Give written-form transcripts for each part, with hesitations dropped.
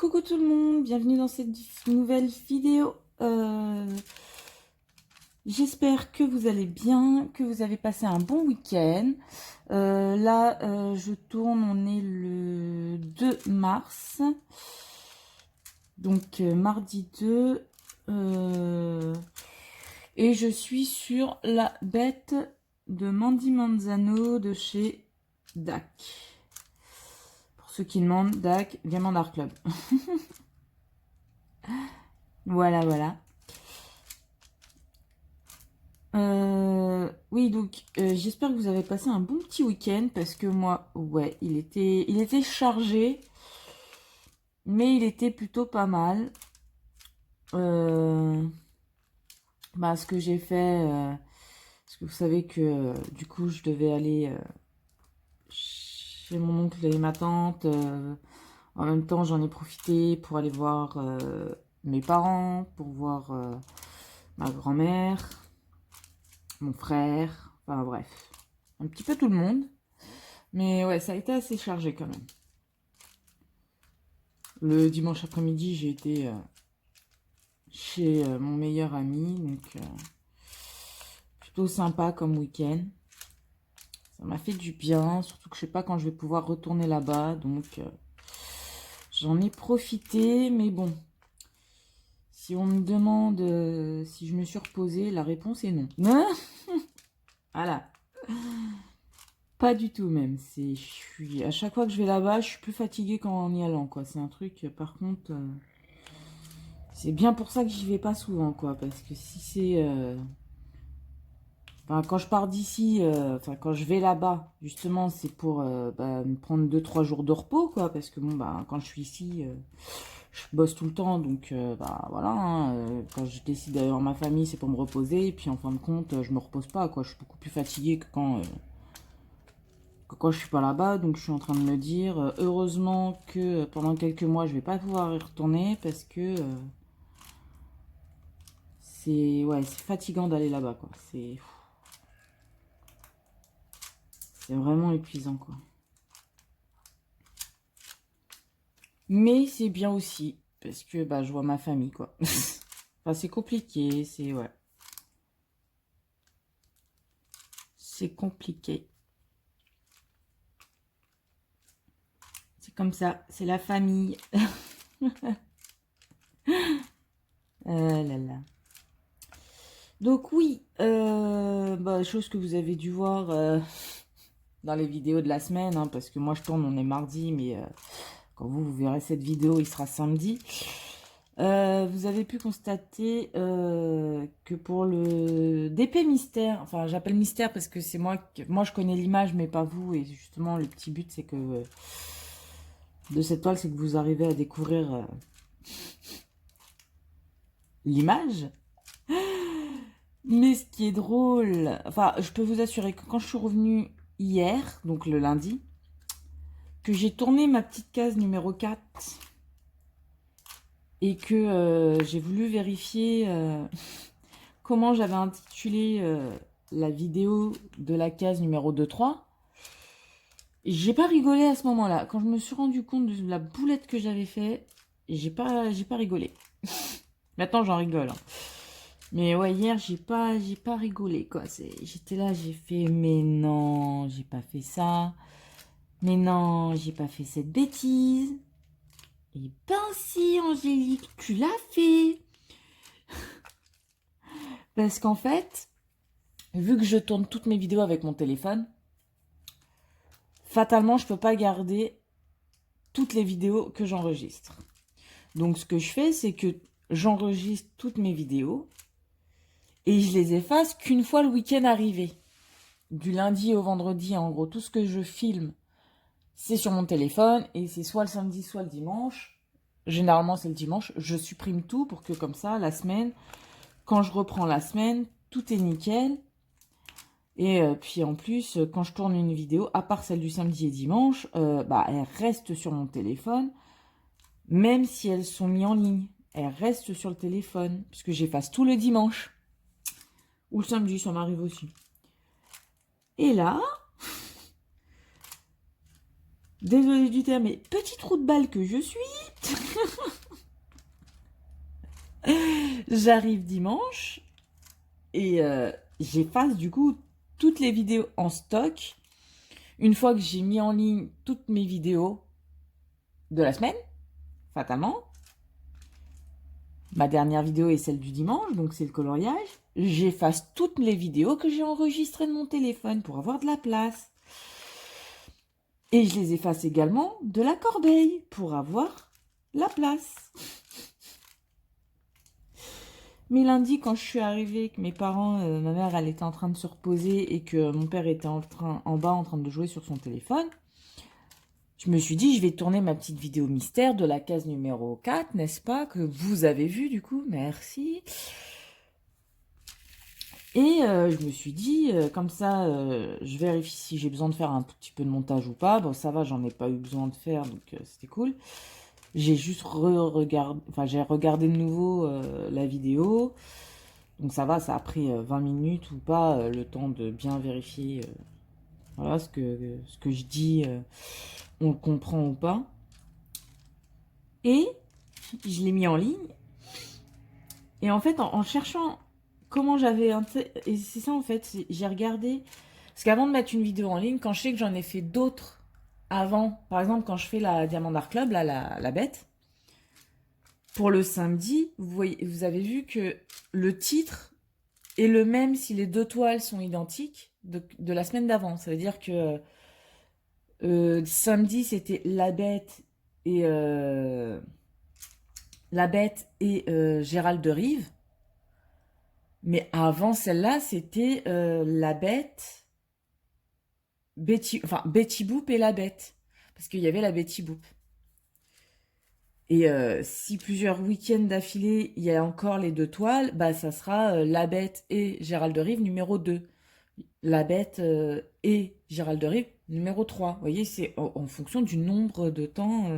Coucou tout le monde, bienvenue dans cette nouvelle vidéo. J'espère que vous allez bien, que vous avez passé un bon week-end. Là, je tourne, on est le 2 mars. Donc, mardi 2. Et je suis sur la bête de Mandy Manzano de chez DAC. Pour ceux qui demandent, DAC, Diamant Art Club. Voilà, voilà. Oui, donc j'espère que vous avez passé un bon petit week-end parce que moi, ouais, il était chargé, mais il était plutôt pas mal. Ce que j'ai fait, parce que vous savez que du coup, je devais aller chez mon oncle et ma tante. En même temps, j'en ai profité pour aller voir mes parents, pour voir ma grand-mère, mon frère, enfin bref, un petit peu tout le monde. Mais ouais, ça a été assez chargé quand même. Le dimanche après-midi, j'ai été chez mon meilleur ami, donc plutôt sympa comme week-end. Ça m'a fait du bien, surtout que je sais pas quand je vais pouvoir retourner là-bas, donc j'en ai profité, mais bon. Si on me demande si je me suis reposée, la réponse est non. Voilà. Pas du tout même. À chaque fois que je vais là-bas, je suis plus fatiguée qu'en y allant, quoi. C'est un truc, par contre, c'est bien pour ça que j'y vais pas souvent, quoi. Parce que si c'est, enfin, quand je pars d'ici, enfin, quand je vais là-bas, justement, c'est pour me prendre 2-3 jours de repos, quoi. Parce que bon, quand je suis ici, je bosse tout le temps, donc voilà. Hein, quand je décide d'aller voir ma famille, c'est pour me reposer. Et puis en fin de compte, je me repose pas, quoi. Je suis beaucoup plus fatiguée que quand je suis pas là-bas. Donc je suis en train de me dire, heureusement que pendant quelques mois, je vais pas pouvoir y retourner parce que c'est fatigant d'aller là-bas, quoi. C'est vraiment épuisant, quoi. Mais c'est bien aussi, parce que je vois ma famille, quoi. Enfin, c'est compliqué, ouais. C'est compliqué. C'est comme ça, c'est la famille. Là là. Donc oui, chose que vous avez dû voir dans les vidéos de la semaine, hein, parce que moi je tourne, on est mardi, mais quand vous verrez cette vidéo, il sera samedi. Vous avez pu constater que pour le DP mystère, enfin j'appelle mystère parce que c'est moi je connais l'image mais pas vous, et justement le petit but c'est que de cette toile, c'est que vous arrivez à découvrir l'image. Mais ce qui est drôle, enfin je peux vous assurer que quand je suis revenue hier, donc le lundi, que j'ai tourné ma petite case numéro 4 et que j'ai voulu vérifier comment j'avais intitulé la vidéo de la case numéro 2-3. J'ai pas rigolé à ce moment-là. Quand je me suis rendu compte de la boulette que j'avais fait, j'ai pas rigolé. Maintenant, j'en rigole. Hein. Mais ouais, hier, j'ai pas rigolé, quoi. J'étais là, j'ai fait, mais non, j'ai pas fait ça. Mais non, j'ai pas fait cette bêtise. Et ben si, Angélique, tu l'as fait. Parce qu'en fait, vu que je tourne toutes mes vidéos avec mon téléphone, fatalement, je peux pas garder toutes les vidéos que j'enregistre. Donc, ce que je fais, c'est que j'enregistre toutes mes vidéos et je les efface qu'une fois le week-end arrivé. Du lundi au vendredi, en gros, tout ce que je filme, c'est sur mon téléphone et c'est soit le samedi, soit le dimanche. Généralement, c'est le dimanche. Je supprime tout pour que comme ça, la semaine, quand je reprends la semaine, tout est nickel. Et puis en plus, quand je tourne une vidéo, à part celle du samedi et dimanche, elle reste sur mon téléphone, même si elles sont mises en ligne. Elles restent sur le téléphone, puisque j'efface tout le dimanche. Ou le samedi, ça m'arrive aussi. Et là, Désolée du terme, mais petit trou de balle que je suis. J'arrive dimanche et j'efface du coup toutes les vidéos en stock. Une fois que j'ai mis en ligne toutes mes vidéos de la semaine, fatalement. Ma dernière vidéo est celle du dimanche, donc c'est le coloriage. J'efface toutes les vidéos que j'ai enregistrées de mon téléphone pour avoir de la place. Et je les efface également de la corbeille pour avoir la place. Mais lundi, quand je suis arrivée, que mes parents, ma mère, elle était en train de se reposer et que mon père était en bas en train de jouer sur son téléphone, je me suis dit, je vais tourner ma petite vidéo mystère de la case numéro 4, n'est-ce pas, que vous avez vu du coup, merci. Et je me suis dit, comme ça, je vérifie si j'ai besoin de faire un tout petit peu de montage ou pas. Bon, ça va, j'en ai pas eu besoin de faire, donc c'était cool. J'ai juste j'ai regardé de nouveau la vidéo. Donc ça va, ça a pris 20 minutes ou pas, le temps de bien vérifier voilà, ce que je dis, on le comprend ou pas. Et je l'ai mis en ligne. Et en fait, en cherchant comment j'avais... Et c'est ça en fait, j'ai regardé... Parce qu'avant de mettre une vidéo en ligne, quand je sais que j'en ai fait d'autres avant, par exemple quand je fais la Diamant Art Club, là, la bête, pour le samedi, vous avez vu que le titre est le même si les deux toiles sont identiques de la semaine d'avant. Ça veut dire que samedi, c'était la bête et Gérald de Rive. Mais avant celle-là, c'était la bête, Betty Boop et la bête. Parce qu'il y avait la Betty Boop. Et si plusieurs week-ends d'affilée, il y a encore les deux toiles, bah ça sera la bête et Gérald de Rive numéro 2. La bête et Gérald de Rive numéro 3. Vous voyez, c'est en fonction du nombre de temps.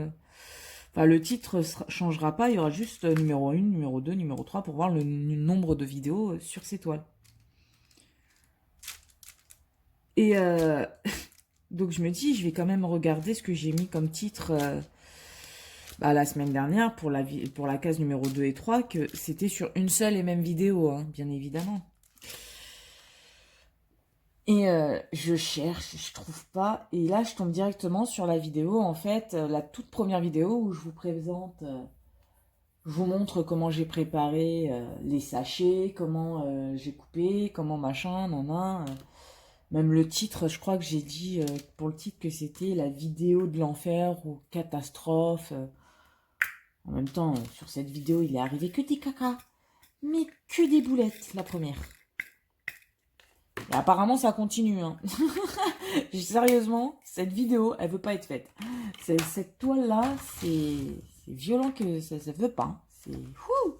Enfin, le titre changera pas, il y aura juste numéro 1, numéro 2, numéro 3 pour voir le nombre de vidéos sur ces toiles. Et donc je me dis, je vais quand même regarder ce que j'ai mis comme titre la semaine dernière pour la case numéro 2 et 3, que c'était sur une seule et même vidéo, hein, bien évidemment. Et je cherche, je trouve pas. Et là, je tombe directement sur la vidéo, en fait, la toute première vidéo où je vous présente, je vous montre comment j'ai préparé les sachets, comment j'ai coupé, comment machin, nanan. Même le titre, je crois que j'ai dit pour le titre que c'était la vidéo de l'enfer ou catastrophe. En même temps, sur cette vidéo, il est arrivé que des caca. Mais que des boulettes, la première. Et apparemment, ça continue. Hein. Sérieusement, cette vidéo, elle veut pas être faite. Cette toile-là, c'est violent que ça veut pas. C'est fou.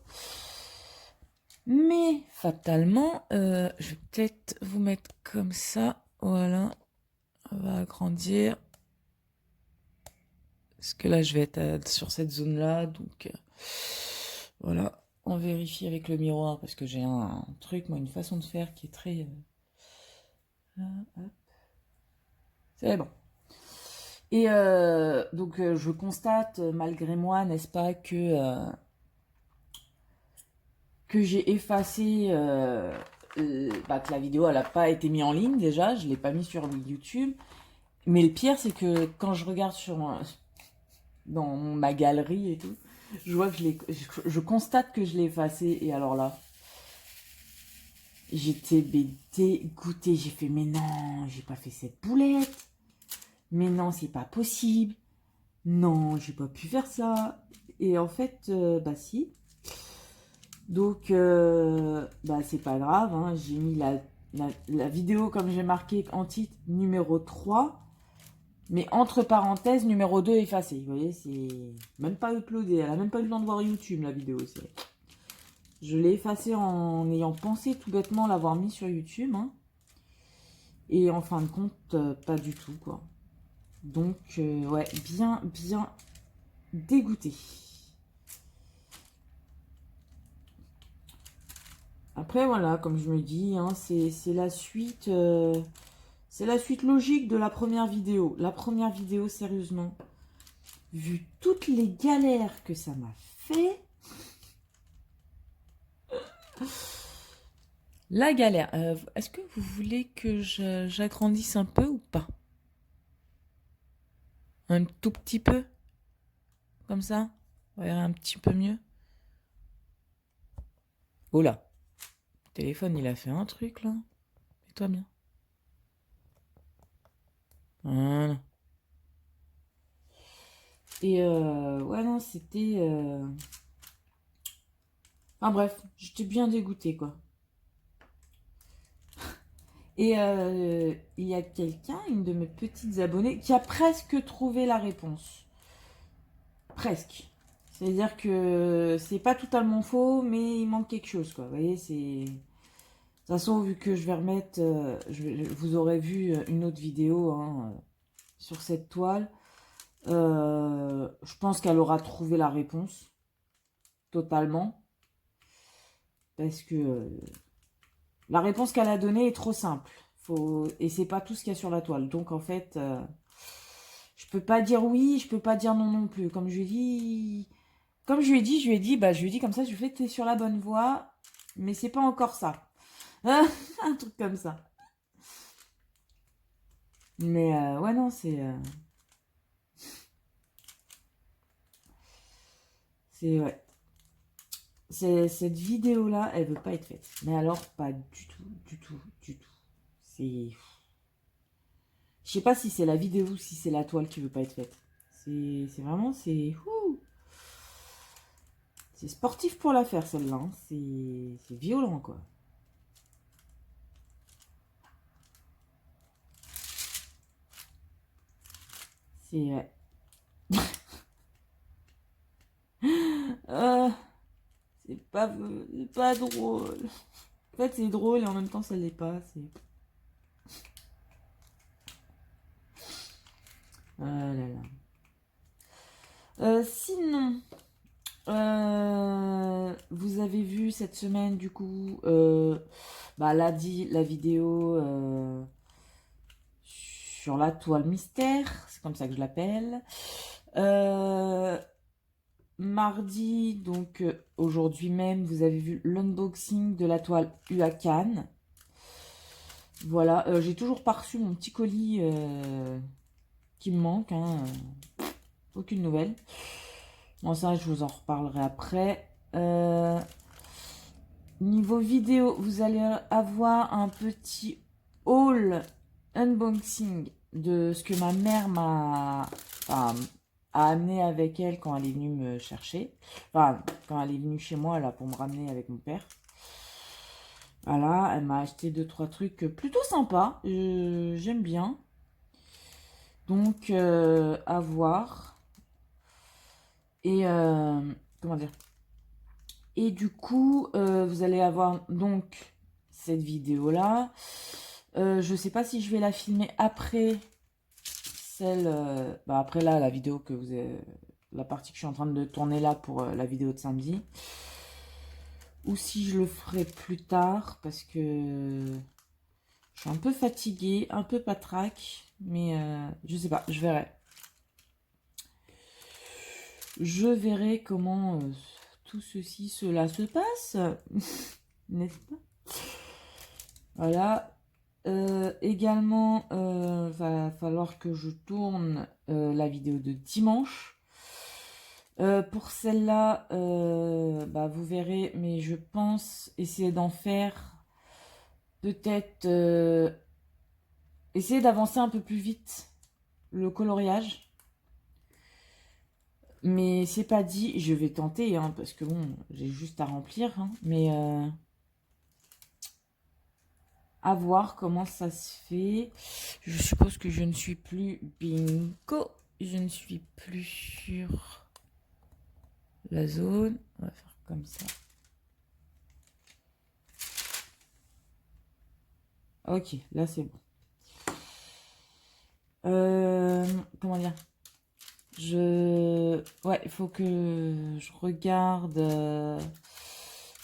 Mais fatalement, je vais peut-être vous mettre comme ça. Voilà. On va agrandir. Parce que là, je vais être sur cette zone-là. Donc, voilà. On vérifie avec le miroir. Parce que j'ai un truc, moi, une façon de faire qui est très... c'est bon. Et donc, je constate, malgré moi, n'est-ce pas, que j'ai effacé... que la vidéo, elle n'a pas été mise en ligne, déjà. Je ne l'ai pas mis sur YouTube. Mais le pire, c'est que quand je regarde dans ma galerie et tout, je vois que je constate que je l'ai effacé. Et alors là, j'étais dégoûtée. J'ai fait, mais non, j'ai pas fait cette boulette. Mais non, c'est pas possible. Non, j'ai pas pu faire ça. Et en fait, si. Donc, c'est pas grave. Hein. J'ai mis la vidéo, comme j'ai marqué en titre, numéro 3. Mais entre parenthèses, numéro 2 effacé. Vous voyez, c'est même pas uploadé. Elle a même pas eu le temps de voir YouTube, la vidéo. Je l'ai effacée en ayant pensé tout bêtement l'avoir mis sur YouTube. Hein. Et en fin de compte, pas du tout, quoi. Donc, ouais, bien dégoûté. Après, voilà, comme je me dis, hein, c'est la suite. C'est la suite logique de la première vidéo. La première vidéo, sérieusement, vu toutes les galères que ça m'a fait... La galère. Est-ce que vous voulez que j'agrandisse un peu ou pas? Un tout petit peu? Comme ça? On va un petit peu mieux. Oh là. Le téléphone, il a fait un truc, là. Fais-toi bien. Voilà. Et ouais, non, c'était... Enfin bref, j'étais bien dégoûtée, quoi. Et il y a quelqu'un, une de mes petites abonnées, qui a presque trouvé la réponse. Presque. C'est-à-dire que c'est pas totalement faux, mais il manque quelque chose, quoi. Vous voyez, c'est... De toute façon, vu que je vais remettre... vous aurez vu une autre vidéo hein, sur cette toile. Je pense qu'elle aura trouvé la réponse. Totalement. Parce que la réponse qu'elle a donnée est trop simple. Et c'est pas tout ce qu'il y a sur la toile. Donc en fait, je peux pas dire oui, je peux pas dire non non plus. Comme je lui ai dit, je lui ai dit comme ça, je lui fais t'es sur la bonne voie, mais c'est pas encore ça. Un truc comme ça. Mais ouais non, c'est ouais. Cette vidéo-là, elle veut pas être faite. Mais alors, pas du tout, du tout, du tout. C'est... Je sais pas si c'est la vidéo ou si c'est la toile qui veut pas être faite. C'est vraiment, c'est... C'est sportif pour la faire, celle-là. Hein. C'est violent, quoi. C'est... C'est pas drôle. En fait, c'est drôle et en même temps, ça l'est pas. C'est... Ah là là. Sinon, vous avez vu cette semaine, du coup, la vidéo sur la toile mystère, c'est comme ça que je l'appelle. Mardi, donc aujourd'hui même, vous avez vu l'unboxing de la toile Huacan. Voilà, j'ai toujours pas reçu mon petit colis qui me manque. Hein, aucune nouvelle. Bon, ça, je vous en reparlerai après. Niveau vidéo, vous allez avoir un petit haul unboxing de ce que ma mère a amené avec elle quand elle est venue me chercher. Enfin, quand elle est venue chez moi, là, pour me ramener avec mon père. Voilà, elle m'a acheté 2-3 trucs plutôt sympas. J'aime bien. Donc, à voir. Et, comment dire? Et du coup, vous allez avoir donc cette vidéo-là. Je sais pas si je vais la filmer après celle... après là, la vidéo que vous avez... La partie que je suis en train de tourner là pour la vidéo de samedi. Ou si je le ferai plus tard parce que je suis un peu fatiguée, un peu patraque. Mais je sais pas, je verrai. Je verrai comment tout ceci, cela se passe. N'est-ce pas? Voilà. Également, va falloir que je tourne la vidéo de dimanche. Pour celle-là, vous verrez, mais je pense essayer d'en faire peut-être... essayer d'avancer un peu plus vite le coloriage. Mais c'est pas dit, je vais tenter, hein, parce que bon, j'ai juste à remplir. Hein, mais à voir comment ça se fait. Je suppose que je ne suis plus bingo. Je ne suis plus sur la zone. On va faire comme ça. Ok, là c'est bon. Comment dire? Ouais, il faut que je regarde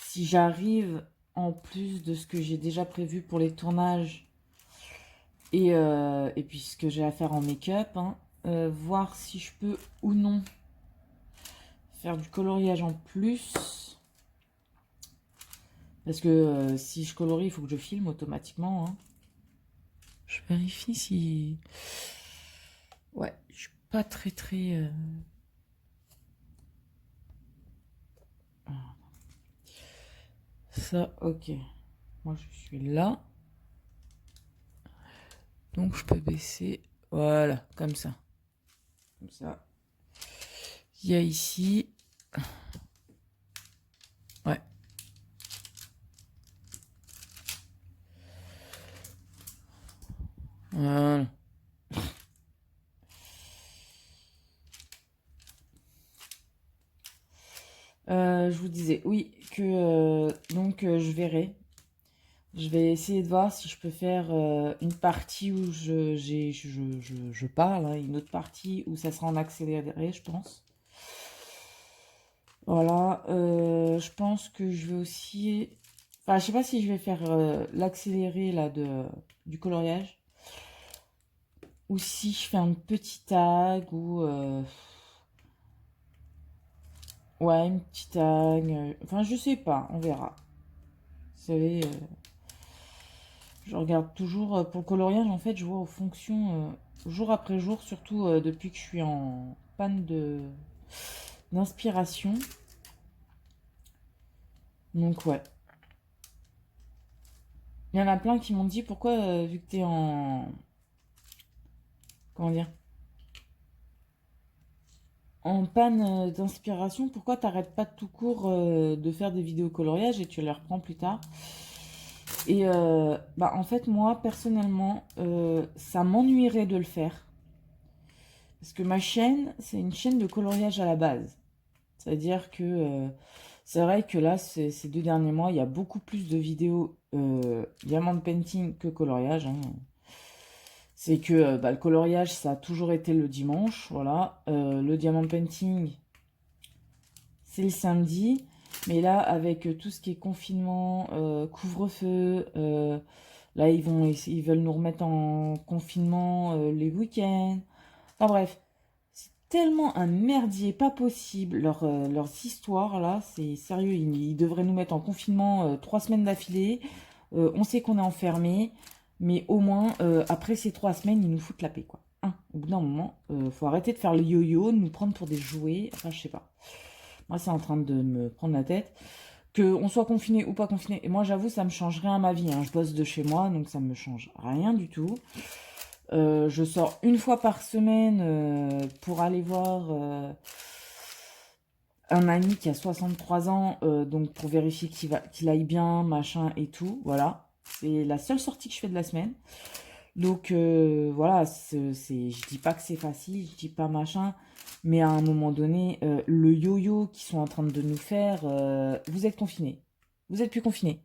si j'arrive, en plus de ce que j'ai déjà prévu pour les tournages, Et puis ce que j'ai à faire en make-up, hein, voir si je peux ou non faire du coloriage en plus. Parce que si je colorie, il faut que je filme automatiquement. Hein. Je vérifie si... Ouais, je suis pas très très... Ça, ok. Moi, je suis là. Donc, je peux baisser. Voilà, comme ça. Comme ça. Il y a ici... Ouais. Voilà. Je vous disais, oui, que donc je verrai. Je vais essayer de voir si je peux faire une partie où je parle, hein, une autre partie où ça sera en accéléré, je pense. Voilà, je pense que je vais aussi... Enfin, je sais pas si je vais faire l'accéléré là du coloriage. Ou si je fais un petit tag ou... Ouais, une petite tag. Enfin, je sais pas, on verra. Vous savez, je regarde toujours pour le coloriage. En fait, je vois aux fonctions jour après jour, surtout depuis que je suis en panne d'inspiration. Donc, ouais. Il y en a plein qui m'ont dit pourquoi, vu que t'es en... Comment dire? En panne d'inspiration, pourquoi t'arrêtes pas tout court de faire des vidéos coloriage et tu les reprends plus tard? Et bah, en fait, moi, personnellement, ça m'ennuierait de le faire. Parce que ma chaîne, c'est une chaîne de coloriage à la base. C'est-à-dire que c'est vrai que là, ces 2 derniers mois, il y a beaucoup plus de vidéos diamond painting que coloriage. Hein. C'est que bah, le coloriage, ça a toujours été le dimanche. Voilà. Le diamond painting, c'est le samedi. Mais là, avec tout ce qui est confinement, couvre-feu, là, ils veulent nous remettre en confinement les week-ends. Enfin bref, c'est tellement un merdier, pas possible. Leurs histoires, là, c'est sérieux. Ils devraient nous mettre en confinement 3 semaines d'affilée. On sait qu'on est enfermé, mais au moins, après ces 3 semaines, ils nous foutent la paix, quoi. Hein, au bout d'un moment, faut arrêter de faire le yo-yo, de nous prendre pour des jouets. Enfin, je sais pas. Moi, c'est en train de me prendre la tête. On soit confiné ou pas confiné. Et moi, j'avoue, ça me change rien à ma vie. Hein. Je bosse de chez moi, donc ça me change rien du tout. Je sors une fois par semaine pour aller voir un ami qui a 63 ans, donc pour vérifier qu'il aille bien, machin et tout. Voilà. C'est la seule sortie que je fais de la semaine. Donc voilà, je dis pas que c'est facile, je dis pas machin, mais à un moment donné, le yo-yo qu'ils sont en train de nous faire, vous êtes confinés. Vous êtes plus confinés.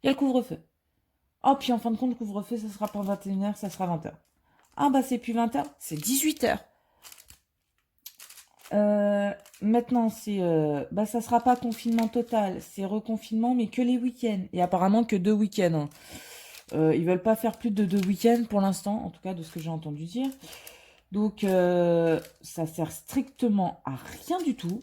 Il y a le couvre-feu. Oh, puis en fin de compte, le couvre-feu, ça sera pas 21h, ça sera 20h. Ah bah c'est plus 20h, c'est 18h. Maintenant, bah ça sera pas confinement total, c'est reconfinement, mais que les week-ends. Et apparemment que 2 week-ends. Hein. Ils veulent pas faire plus de 2 week-ends pour l'instant, en tout cas de ce que j'ai entendu dire. Donc ça sert strictement à rien du tout.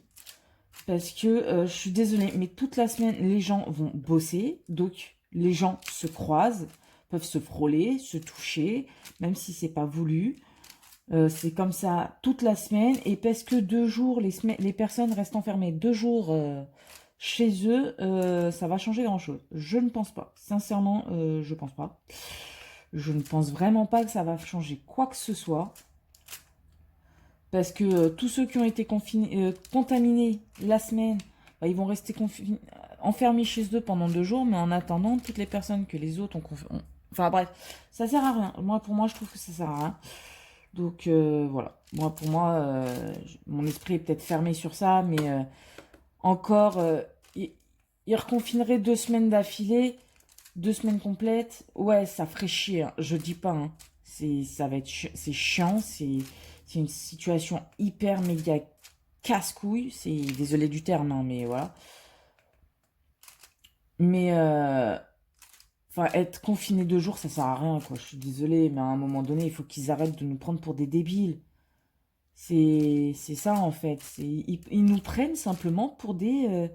Parce que je suis désolée, mais toute la semaine, les gens vont bosser. Donc les gens se croisent, peuvent se frôler, se toucher, même si c'est pas voulu. C'est comme ça toute la semaine. Et parce que 2 jours, les personnes restent enfermées 2 jours chez eux, ça va changer grand-chose. Je ne pense pas. Sincèrement, je pense pas. Je ne pense vraiment pas que ça va changer quoi que ce soit. Parce que tous ceux qui ont été contaminés la semaine, bah, ils vont rester enfermés chez eux pendant 2 jours. Mais en attendant, toutes les personnes que les autres ont... Enfin bref, ça sert à rien. Pour moi, je trouve que ça sert à rien. Donc voilà, pour moi, mon esprit est peut-être fermé sur ça, mais encore, il reconfinerait 2 semaines d'affilée, 2 semaines complètes. Ouais, ça ferait chier, hein. Je dis pas, hein. C'est chiant, c'est une situation hyper méga casse-couille. Désolé du terme, hein, mais voilà. Mais Enfin, être confiné 2 jours, ça sert à rien, quoi. Je suis désolée, mais à un moment donné, il faut qu'ils arrêtent de nous prendre pour des débiles. C'est ça, en fait. Ils nous prennent simplement pour des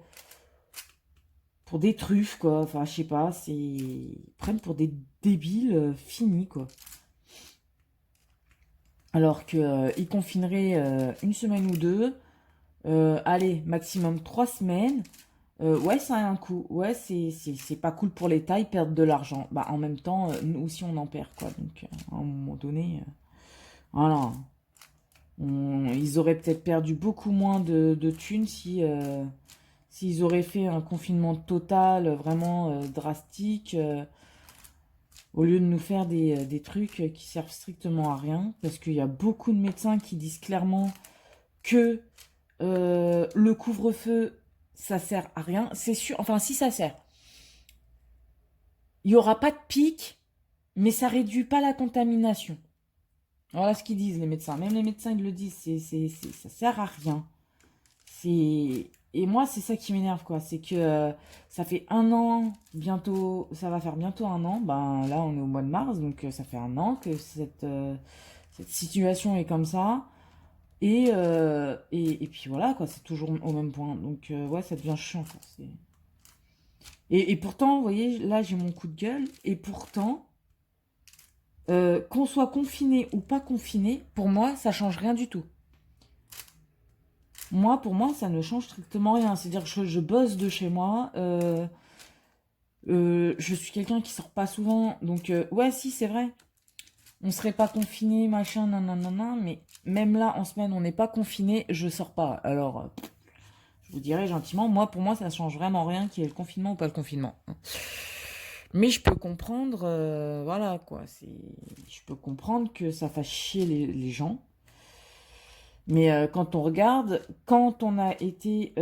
truffes, quoi. Enfin, je sais pas, ils prennent pour des débiles finis, quoi. Alors que ils confineraient une semaine ou deux, allez, maximum 3 semaines. Ouais, ça a un coût. Ouais, c'est pas cool pour l'État, ils perdent de l'argent. Bah, en même temps, nous aussi, on en perd, quoi. Donc, à un moment donné, voilà. Ils auraient peut-être perdu beaucoup moins de thunes si, s'ils auraient fait un confinement total, vraiment drastique, au lieu de nous faire des trucs qui servent strictement à rien. Parce qu'il y a beaucoup de médecins qui disent clairement que le couvre-feu, ça sert à rien. C'est sûr, enfin si ça sert. Il n'y aura pas de pic, mais ça réduit pas la contamination. Voilà ce qu'ils disent les médecins. Même les médecins ils le disent, ça sert à rien. Et moi c'est ça qui m'énerve quoi. C'est que ça fait 1 an, bientôt, ça va faire bientôt 1 an. Ben là on est au mois de mars, donc ça fait 1 an que cette situation est comme ça. Et puis voilà, quoi, c'est toujours au même point. Donc, ouais, ça devient chiant, quoi. Et pourtant, vous voyez, là, j'ai mon coup de gueule. Et pourtant, qu'on soit confiné ou pas confiné, pour moi, ça change rien du tout. Moi, pour moi, ça ne change strictement rien. C'est-à-dire que je bosse de chez moi. Je suis quelqu'un qui sort pas souvent. Donc, ouais, si, c'est vrai. On serait pas confiné, machin, nanana. Mais même là, en semaine, on n'est pas confiné, je sors pas. Alors... je vous dirais gentiment, moi, pour moi, ça ne change vraiment rien qu'il y ait le confinement ou pas le confinement. Mais je peux comprendre, voilà, quoi. Je peux comprendre que ça fasse chier les gens. Mais quand on regarde, quand on a été,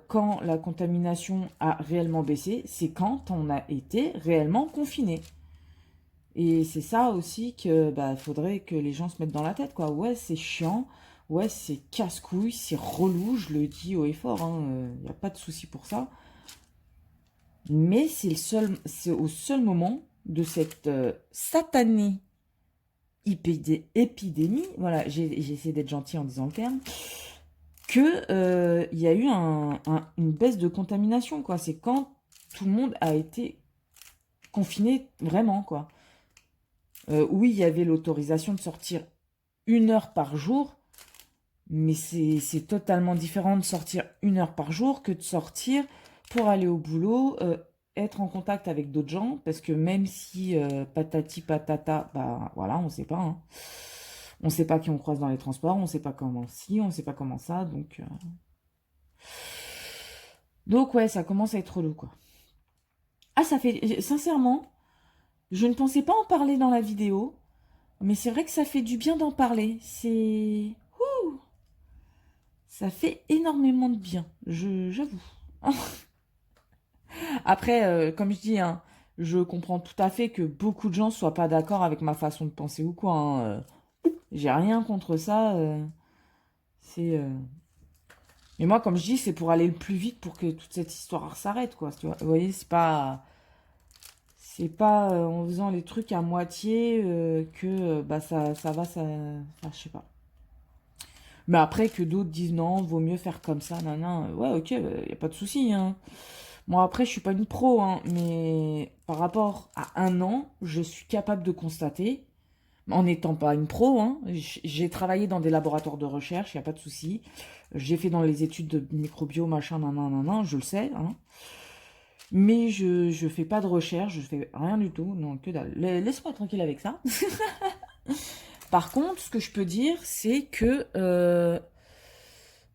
quand la contamination a réellement baissé, c'est quand on a été réellement confiné. Et c'est ça aussi que, bah, faudrait que les gens se mettent dans la tête, quoi. Ouais, c'est chiant. Ouais, c'est casse-couille, c'est relou, je le dis haut et fort, il n'y a pas de souci pour ça. Mais c'est au seul moment de cette satanée épidémie, voilà, j'ai essayé d'être gentil en disant le terme, que il y a eu une baisse de contamination, quoi. C'est quand tout le monde a été confiné vraiment, quoi. Oui, il y avait l'autorisation de sortir 1 heure par jour, mais c'est totalement différent de sortir 1 heure par jour que de sortir pour aller au boulot, être en contact avec d'autres gens, parce que même si patati patata, bah voilà, on sait pas, hein. On sait pas qui on croise dans les transports, on sait pas comment si, on sait pas comment ça, donc ouais, ça commence à être relou, quoi. Ah, ça fait, sincèrement, je ne pensais pas en parler dans la vidéo, mais c'est vrai que ça fait du bien d'en parler, ça fait énormément de bien, j'avoue. Après, comme je dis, hein, je comprends tout à fait que beaucoup de gens soient pas d'accord avec ma façon de penser ou quoi, hein, j'ai rien contre ça. C'est. Mais moi, comme je dis, c'est pour aller le plus vite pour que toute cette histoire s'arrête, quoi. Tu vois, vous voyez, c'est pas en faisant les trucs à moitié que bah ça va, enfin, je sais pas. Mais après que d'autres disent non, vaut mieux faire comme ça, nan, ouais, ok, y a pas de souci, hein. Moi, après, je suis pas une pro, hein, mais par rapport à 1 an, je suis capable de constater, en n'étant pas une pro, hein, j'ai travaillé dans des laboratoires de recherche, il n'y a pas de souci. J'ai fait dans les études de microbio, machin, nan, je le sais, hein. Mais je fais pas de recherche, je fais rien du tout, non, que dalle. Laisse-moi tranquille avec ça. Par contre, ce que je peux dire, c'est que...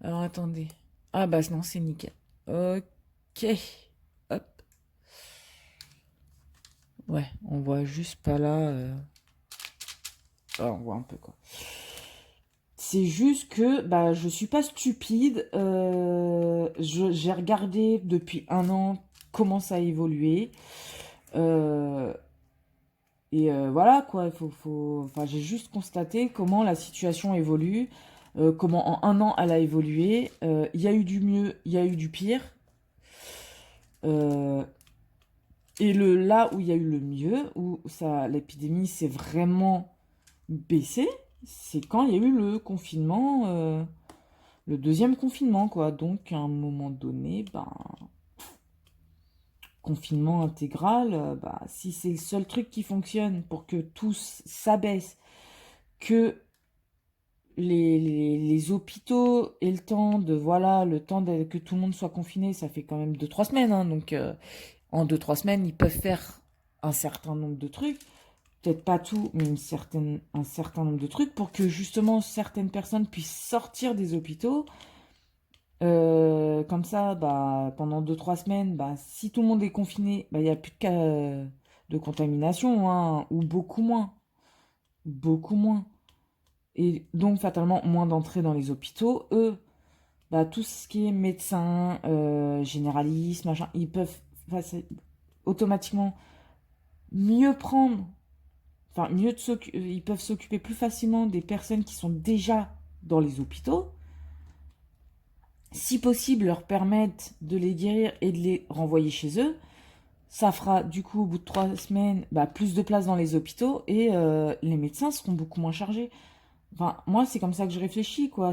alors, attendez. Ah bah non, c'est nickel. Ok. Hop. Ouais, on voit juste pas là. Ah, on voit un peu quoi. C'est juste que bah, je suis pas stupide. J'ai regardé depuis 1 an comment ça a évolué. Voilà quoi. Enfin, j'ai juste constaté comment la situation évolue. Comment en 1 an elle a évolué. Il y a eu du mieux, il y a eu du pire. Euh, Et là où il y a eu le mieux, où l'épidémie s'est vraiment baissée, c'est quand il y a eu le confinement, le deuxième confinement, quoi. Donc, à un moment donné, ben, confinement intégral, bah, si c'est le seul truc qui fonctionne pour que tout s'abaisse, que les hôpitaux aient le temps de, voilà, que tout le monde soit confiné, ça fait quand même 2-3 semaines, hein, donc en 2-3 semaines, ils peuvent faire un certain nombre de trucs, peut-être pas tout, mais un certain nombre de trucs pour que justement certaines personnes puissent sortir des hôpitaux. Comme ça, bah, pendant 2-3 semaines, bah, si tout le monde est confiné, bah, il n'y a plus de cas de contamination, hein, ou beaucoup moins. Beaucoup moins. Et donc, fatalement, moins d'entrées dans les hôpitaux. Eux, bah, tout ce qui est médecin, généraliste, machin, ils peuvent automatiquement mieux prendre, enfin, ils peuvent s'occuper plus facilement des personnes qui sont déjà dans les hôpitaux. Si possible, leur permettre de les guérir et de les renvoyer chez eux. Ça fera du coup au bout de 3 semaines bah, plus de place dans les hôpitaux et les médecins seront beaucoup moins chargés. Enfin, moi c'est comme ça que je réfléchis quoi.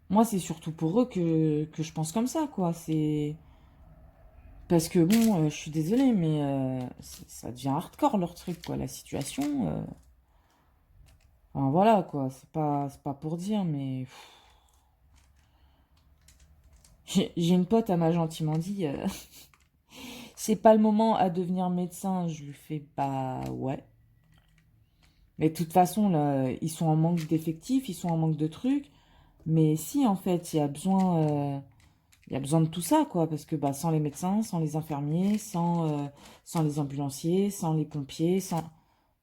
Moi c'est surtout pour eux que je pense comme ça quoi. C'est parce que bon, je suis désolée mais ça devient hardcore leur truc quoi. La situation, enfin voilà quoi. C'est pas pour dire mais j'ai une pote, elle m'a gentiment dit c'est pas le moment à devenir médecin. Je lui fais bah ouais. Mais de toute façon, là, ils sont en manque d'effectifs, ils sont en manque de trucs. Mais si, en fait, il y a besoin de tout ça, quoi. Parce que bah, sans les médecins, sans les infirmiers, sans les ambulanciers, sans les pompiers,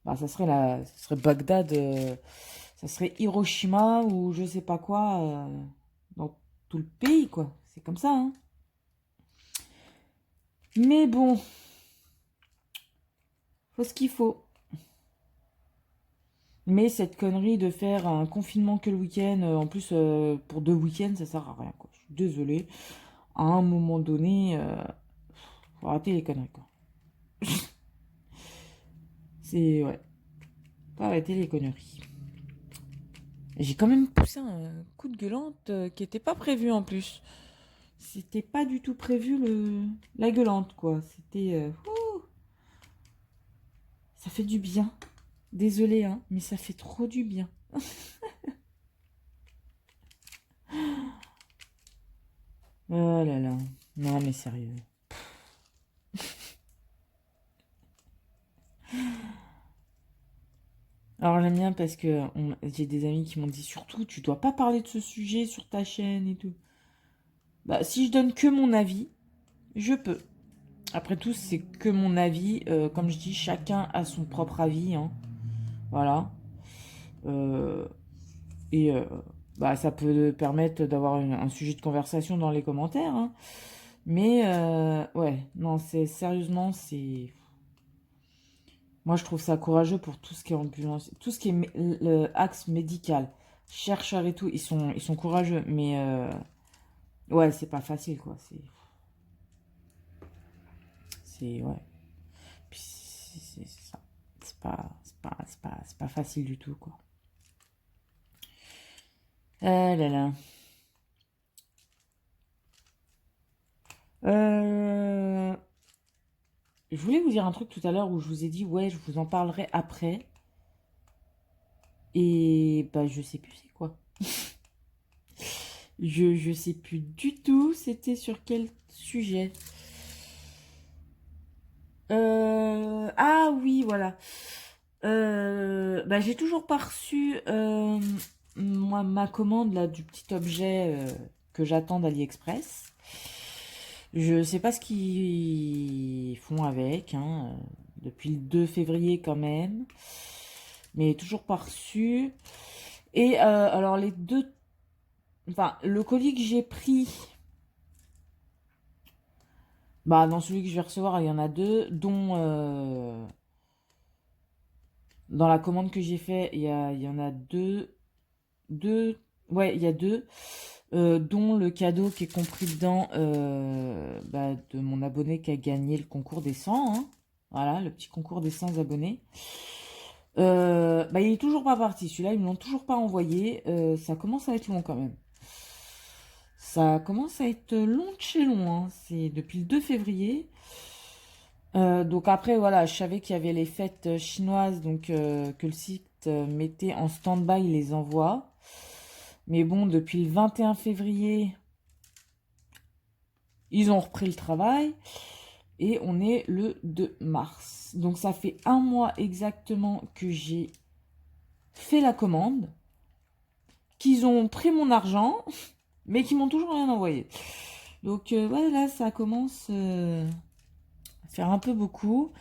bah, ça serait Bagdad, ça serait Hiroshima ou je sais pas quoi, dans tout le pays, quoi. C'est comme ça, hein. Mais bon, faut ce qu'il faut. Mais cette connerie de faire un confinement que le week-end, en plus pour 2 week-ends, ça sert à rien, quoi. Je suis désolée. À un moment donné, faut arrêter les conneries, quoi. Ouais, faut arrêter les conneries. J'ai quand même poussé un coup de gueulante qui était pas prévu en plus. C'était pas du tout prévu la gueulante, quoi. Ça fait du bien. Désolée, hein, mais ça fait trop du bien. Oh là là. Non, mais sérieux. Alors j'aime bien parce que j'ai des amis qui m'ont dit surtout tu dois pas parler de ce sujet sur ta chaîne et tout. Bah si je donne que mon avis, je peux. Après tout c'est que mon avis, comme je dis chacun a son propre avis, hein. Voilà. Euh, et bah ça peut permettre d'avoir un sujet de conversation dans les commentaires, hein. Mais ouais non c'est sérieusement c'est moi, je trouve ça courageux pour tout ce qui est ambulance, tout ce qui est le axe médical, chercheurs et tout, ils sont courageux, mais ouais, c'est pas facile, quoi. Ouais. Puis c'est ça. C'est pas facile du tout, quoi. Ah là là. Euh, Je voulais vous dire un truc tout à l'heure où je vous ai dit, ouais, je vous en parlerai après. Et bah, je sais plus c'est quoi. Je sais plus du tout c'était sur quel sujet. Ah oui, voilà. Bah, j'ai toujours pas reçu moi, ma commande là, du petit objet que j'attends d'AliExpress. Je sais pas ce qu'ils font avec, hein, depuis le 2 février quand même. Mais toujours pas reçu. Et alors les deux... Enfin, le colis que j'ai pris... Bah, dans celui que je vais recevoir, il y en a deux, dont... dans la commande que j'ai fait, il y en a deux, Ouais, il y a deux. Dont le cadeau qui est compris dedans de mon abonné qui a gagné le concours des 100. Hein. Voilà, le petit concours des 100 abonnés. Il est toujours pas parti. Celui-là, ils me l'ont toujours pas envoyé. Ça commence à être long quand même. Ça commence à être long de chez long. Hein. C'est depuis le 2 février. Donc après, voilà, je savais qu'il y avait les fêtes chinoises, donc que le site mettait en stand-by les envois. Mais bon, depuis le 21 février, ils ont repris le travail. Et on est le 2 mars. Donc ça fait un mois exactement que j'ai fait la commande. Qu'ils ont pris mon argent, mais qu'ils m'ont toujours rien envoyé. Donc ouais, là, ça commence à faire un peu beaucoup.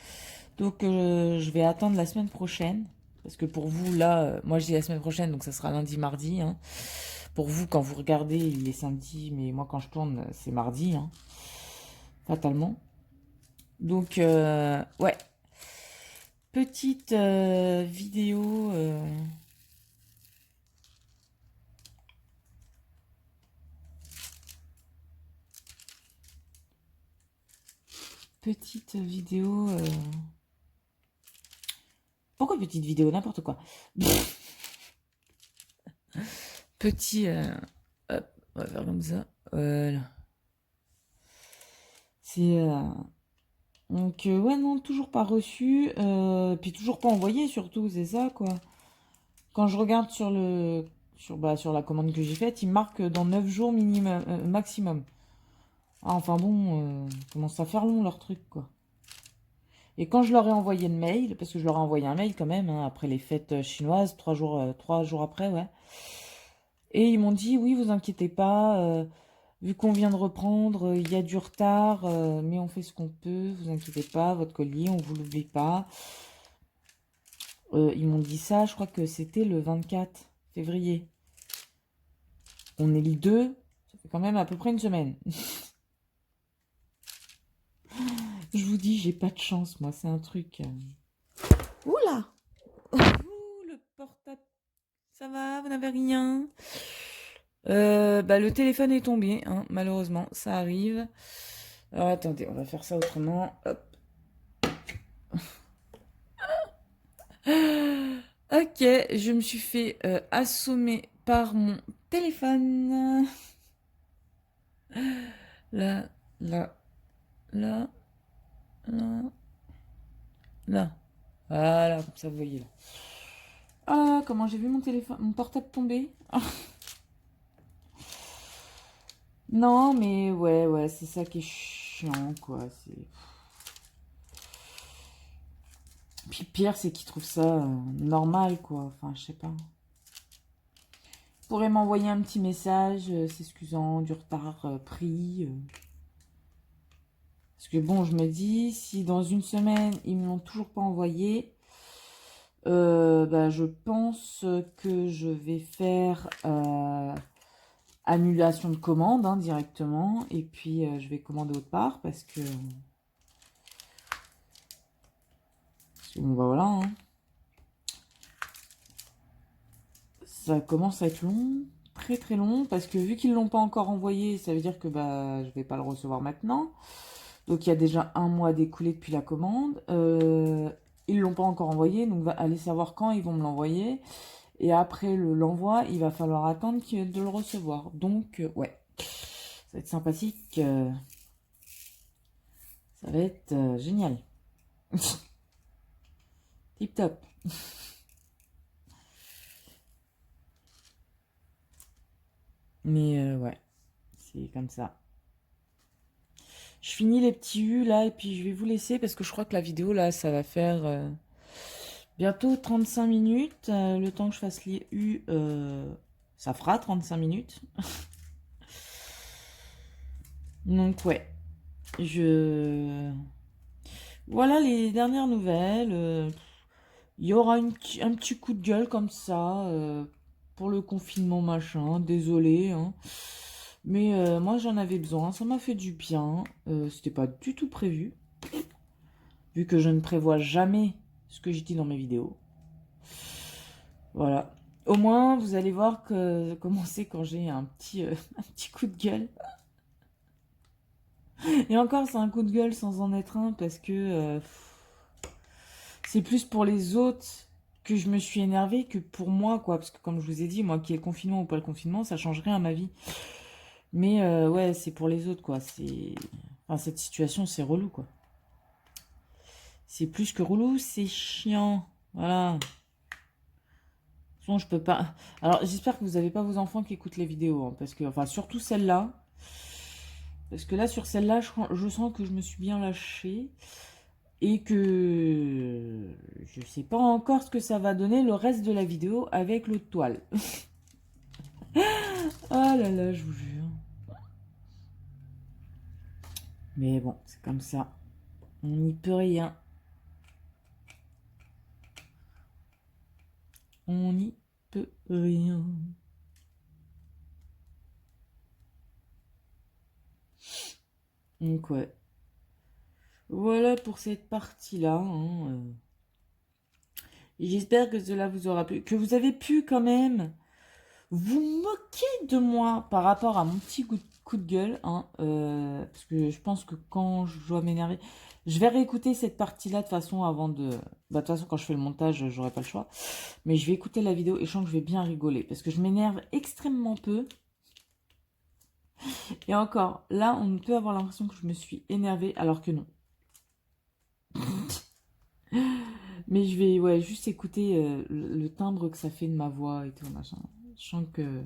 Donc je vais attendre la semaine prochaine. Parce que pour vous, là, moi je dis la semaine prochaine, donc ça sera lundi, mardi. Hein. Pour vous, quand vous regardez, il est samedi, mais moi quand je tourne, c'est mardi. Hein. Fatalement. Donc, ouais. Petite vidéo. Petite vidéo. Pourquoi petite vidéo? N'importe quoi. Petit. Hop, on va faire comme ça. Voilà. C'est. Donc, ouais, non, toujours pas reçu. Puis toujours pas envoyé, surtout, c'est ça, quoi. Quand je regarde sur le. Sur la commande que j'ai faite, il marque dans 9 jours minimum, maximum. Ah, enfin bon, commence à faire long leur truc, quoi. Et quand je leur ai envoyé le mail, parce que je leur ai envoyé un mail quand même, hein, après les fêtes chinoises, 3 jours après, ouais. Et ils m'ont dit, oui, vous inquiétez pas, vu qu'on vient de reprendre, il y a du retard, mais on fait ce qu'on peut, vous inquiétez pas, votre colis, on vous l'oublie pas. Ils m'ont dit ça, je crois que c'était le 24 février. On est le 2, ça fait quand même à peu près une semaine. Je vous dis, j'ai pas de chance, moi, c'est un truc. Oula! Ouh, le portable, ça va, vous n'avez rien? Le téléphone est tombé, hein, malheureusement, ça arrive. Alors attendez, on va faire ça autrement. Hop. Ok, je me suis fait assommer par mon téléphone. Là, là, là, là, là. Voilà, comme ça vous voyez là. Ah, comment j'ai vu mon téléphone, mon portable tomber. Ah. Non, mais ouais, c'est ça qui est chiant, quoi. Puis pire, c'est qu'ils trouvent ça normal, quoi. Enfin, je sais pas. Vous pourrez m'envoyer un petit message s'excusant du retard pris. Parce que bon, je me dis, si dans une semaine, ils me l'ont toujours pas envoyé, je pense que je vais faire annulation de commande hein, directement. Et puis, je vais commander autre part parce que bon, bah voilà. Hein. Ça commence à être long, très très long, parce que vu qu'ils l'ont pas encore envoyé, ça veut dire que je vais pas le recevoir maintenant. Donc il y a déjà un mois d'écoulé depuis la commande. Ils l'ont pas encore envoyé, donc va aller savoir quand ils vont me l'envoyer. Et après l'envoi, il va falloir attendre de le recevoir. Donc ouais, ça va être sympathique. Ça va être génial. Tip top. Mais ouais, c'est comme ça. Je finis les petits U là et puis je vais vous laisser parce que je crois que la vidéo là, ça va faire bientôt 35 minutes. Le temps que je fasse les U, ça fera 35 minutes. Donc ouais, voilà les dernières nouvelles. Il y aura un petit coup de gueule comme ça pour le confinement machin. Désolé, hein. Mais moi j'en avais besoin, ça m'a fait du bien. C'était pas du tout prévu, vu que je ne prévois jamais ce que je dis dans mes vidéos. Voilà. Au moins, vous allez voir comment c'est quand j'ai un petit coup de gueule. Et encore, c'est un coup de gueule sans en être un, parce que c'est plus pour les autres que je me suis énervée que pour moi, quoi. Parce que comme je vous ai dit, moi, qui est le confinement ou pas le confinement, ça change rien à ma vie. Mais ouais, c'est pour les autres, quoi. Enfin, cette situation, c'est relou, quoi. C'est plus que relou, c'est chiant. Voilà. Sinon, je peux pas. Alors, j'espère que vous n'avez pas vos enfants qui écoutent les vidéos, hein, parce que, enfin, surtout celle-là. Parce que là, sur celle-là, je sens que je me suis bien lâchée. Et que je sais pas encore ce que ça va donner le reste de la vidéo avec l'autre toile. Ah là là, je vous jure. Mais bon, c'est comme ça. On n'y peut rien. On n'y peut rien. Donc ouais. Voilà pour cette partie-là. Hein. Et j'espère que cela vous aura plu. Que vous avez pu quand même vous moquer de moi par rapport à mon petit coup de gueule. Hein. Parce que je pense que quand je dois m'énerver... Je vais réécouter cette partie-là de toute façon avant de... Bah, de toute façon, quand je fais le montage, j'aurai pas le choix. Mais je vais écouter la vidéo et je sens que je vais bien rigoler. Parce que je m'énerve extrêmement peu. Et encore, là, on peut avoir l'impression que je me suis énervée alors que non. Mais je vais ouais, juste écouter le timbre que ça fait de ma voix et tout, machin. Je sens que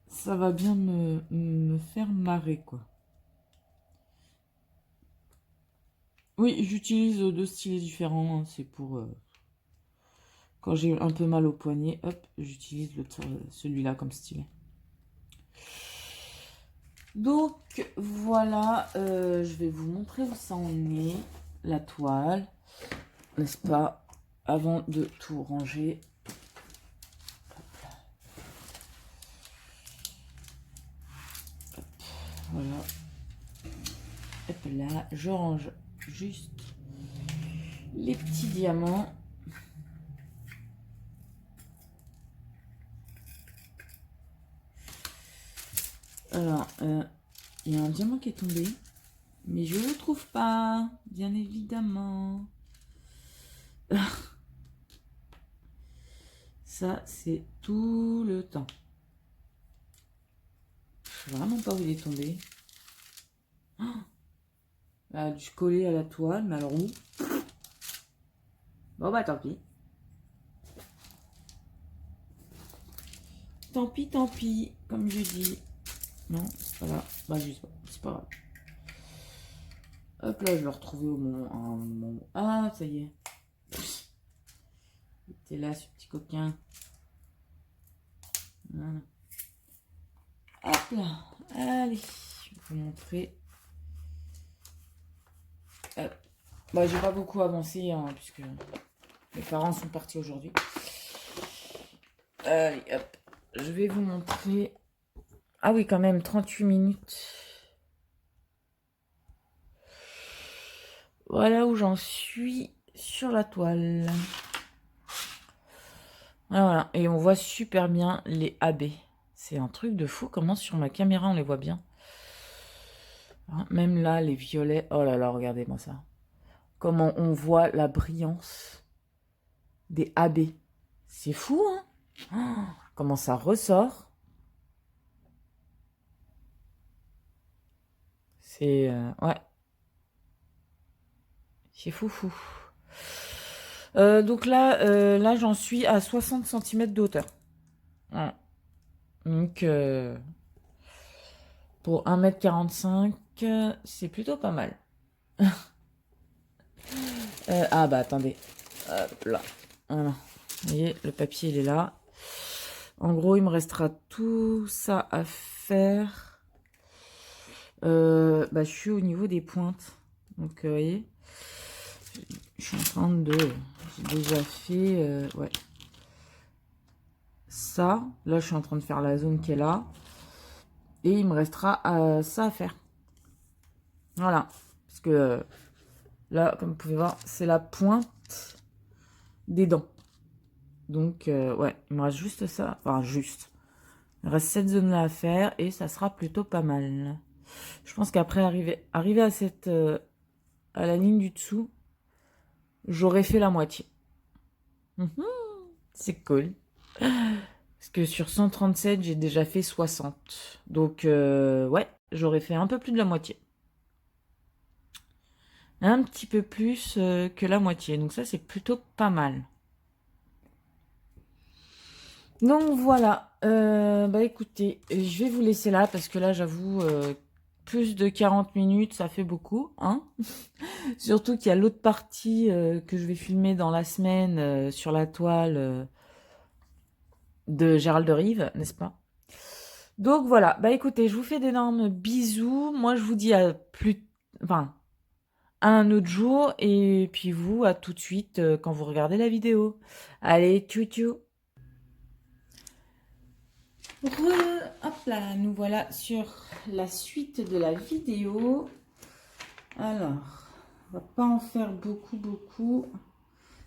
ça va bien me faire marrer, quoi. Oui, j'utilise deux stylets différents. Hein, c'est pour... quand j'ai un peu mal au poignet, hop, j'utilise celui-là comme stylet. Donc, voilà. Je vais vous montrer où ça en est, la toile. N'est-ce pas? Avant de tout ranger. Voilà. Hop là, je range juste les petits diamants. Alors, il y a un diamant qui est tombé, mais je ne le trouve pas, bien évidemment. Ça, c'est tout le temps. Je ne sais vraiment pas où il est tombé. Oh, il a dû se coller à la toile, mais alors où? Bon bah tant pis. Tant pis, comme je dis. Non, c'est pas là. Bah je sais pas, c'est pas grave. Hop là, je l'ai retrouvé au moment. Ah, ça y est. Il était là, ce petit coquin. Voilà. Hop là. Allez, je vais vous montrer. Hop. Bah, j'ai pas beaucoup avancé, hein, puisque mes parents sont partis aujourd'hui. Allez, hop. Je vais vous montrer. Ah oui, quand même, 38 minutes. Voilà où j'en suis sur la toile. Voilà, et on voit super bien les AB. C'est un truc de fou, comment sur ma caméra on les voit bien. Même là, les violets. Oh là là, regardez-moi ça. Comment on voit la brillance des AB. C'est fou, hein? Oh, comment ça ressort. C'est... ouais. C'est fou. Donc là j'en suis à 60 cm de hauteur. Voilà. Donc, pour 1,45 m, c'est plutôt pas mal. Ah bah attendez. Hop là. Voilà. Vous voyez, le papier il est là. En gros, il me restera tout ça à faire. Bah, je suis au niveau des pointes. Donc, vous voyez, je suis en train de... J'ai déjà fait... ouais. Ça. Là, je suis en train de faire la zone qui est là. Et il me restera ça à faire. Voilà. Parce que là, comme vous pouvez voir, c'est la pointe des dents. Donc, ouais, il me reste juste ça. Enfin, juste. Il me reste cette zone-là à faire et ça sera plutôt pas mal. Je pense qu'après, arriver à cette... à la ligne du dessous, j'aurais fait la moitié. C'est cool. Parce que sur 137, j'ai déjà fait 60. Donc, ouais, j'aurais fait un peu plus de la moitié. Un petit peu plus que la moitié. Donc ça, c'est plutôt pas mal. Donc voilà. Bah écoutez, je vais vous laisser là parce que là, j'avoue, plus de 40 minutes, ça fait beaucoup. Hein. Surtout qu'il y a l'autre partie que je vais filmer dans la semaine sur la toile de Gérald de Rive, n'est-ce pas? Donc voilà. Bah écoutez, je vous fais d'énormes bisous. Moi, je vous dis à plus... Enfin, à un autre jour. Et puis vous, à tout de suite quand vous regardez la vidéo. Allez, tchou tchou. Hop là, nous voilà sur la suite de la vidéo. Alors, on va pas en faire beaucoup.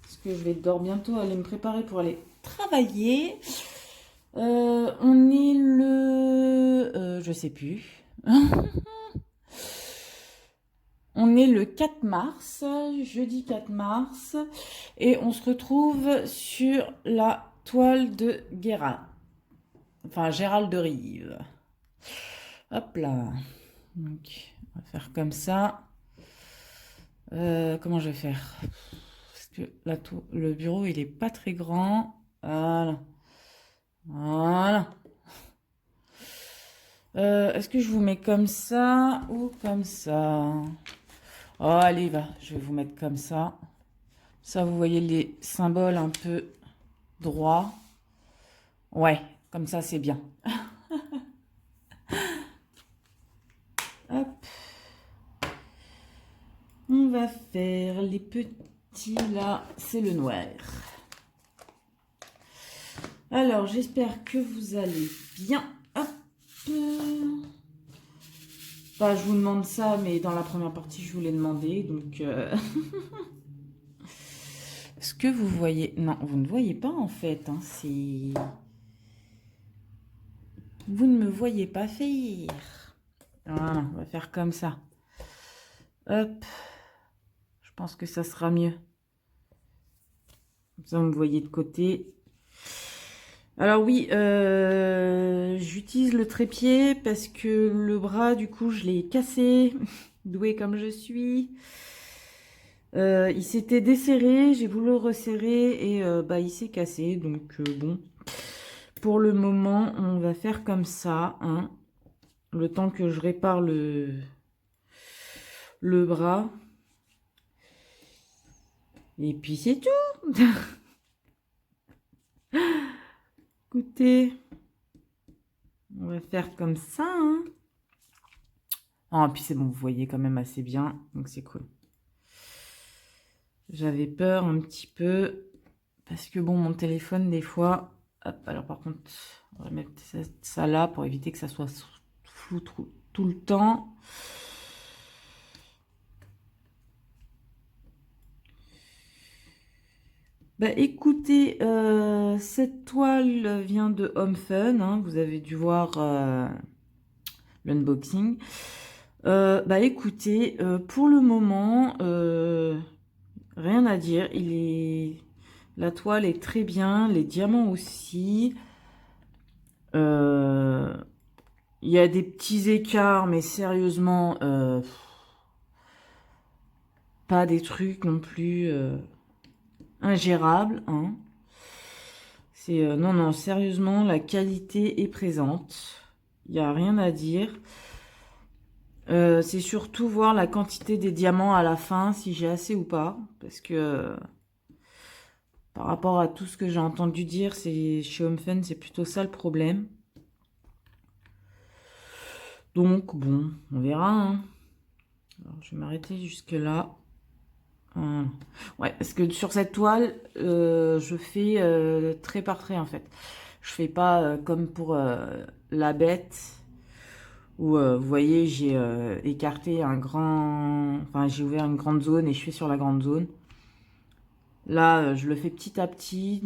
Parce que je vais devoir bientôt aller me préparer pour aller travailler. On est le... je sais plus. On est le 4 mars, jeudi 4 mars, et on se retrouve sur la toile de Guérin. Enfin, Gérald de Rive. Hop là. Donc, on va faire comme ça. Comment je vais faire? Parce que le bureau, il est pas très grand. Voilà. Voilà. Est-ce que je vous mets comme ça ou comme ça? Oh, allez, va. Je vais vous mettre comme ça. Ça, vous voyez les symboles un peu droits. Ouais, comme ça, c'est bien. Hop. On va faire les petits, là, c'est le noir. Alors, j'espère que vous allez bien. Hop. Bah, je vous demande ça, mais dans la première partie, je vous l'ai demandé, donc... Est-ce que vous voyez... Non, vous ne voyez pas, en fait. Hein, c'est... Vous ne me voyez pas faire. Voilà, on va faire comme ça. Hop. Je pense que ça sera mieux. Comme ça, vous me voyez de côté. Alors oui, j'utilise le trépied parce que le bras, du coup, je l'ai cassé. Douée comme je suis. Il s'était desserré, j'ai voulu le resserrer et bah, il s'est cassé. Donc bon, pour le moment, on va faire comme ça. Hein, le temps que je répare le bras. Et puis c'est tout. Écoutez, on va faire comme ça. Hein. Ah, puis c'est bon, vous voyez quand même assez bien, donc c'est cool. J'avais peur un petit peu, parce que bon, mon téléphone, des fois... Hop, alors par contre, on va mettre ça là pour éviter que ça soit flou tout le temps. Bah écoutez, cette toile vient de Home Fun, hein, vous avez dû voir l'unboxing. Bah écoutez, pour le moment, rien à dire. La toile est très bien, les diamants aussi. Il y a des petits écarts, mais sérieusement, pas des trucs non plus ingérables. Hein. Non, sérieusement, la qualité est présente. Il n'y a rien à dire. C'est surtout voir la quantité des diamants à la fin, si j'ai assez ou pas. Parce que par rapport à tout ce que j'ai entendu dire, chez Home Fun, c'est plutôt ça le problème. Donc, bon, on verra. Hein. Alors, je vais m'arrêter jusque là. Ouais, parce que sur cette toile, je fais trait par trait, en fait. Je fais pas comme pour la bête, où, vous voyez, j'ai écarté un grand... Enfin, j'ai ouvert une grande zone et je fais sur la grande zone. Là, je le fais petit à petit,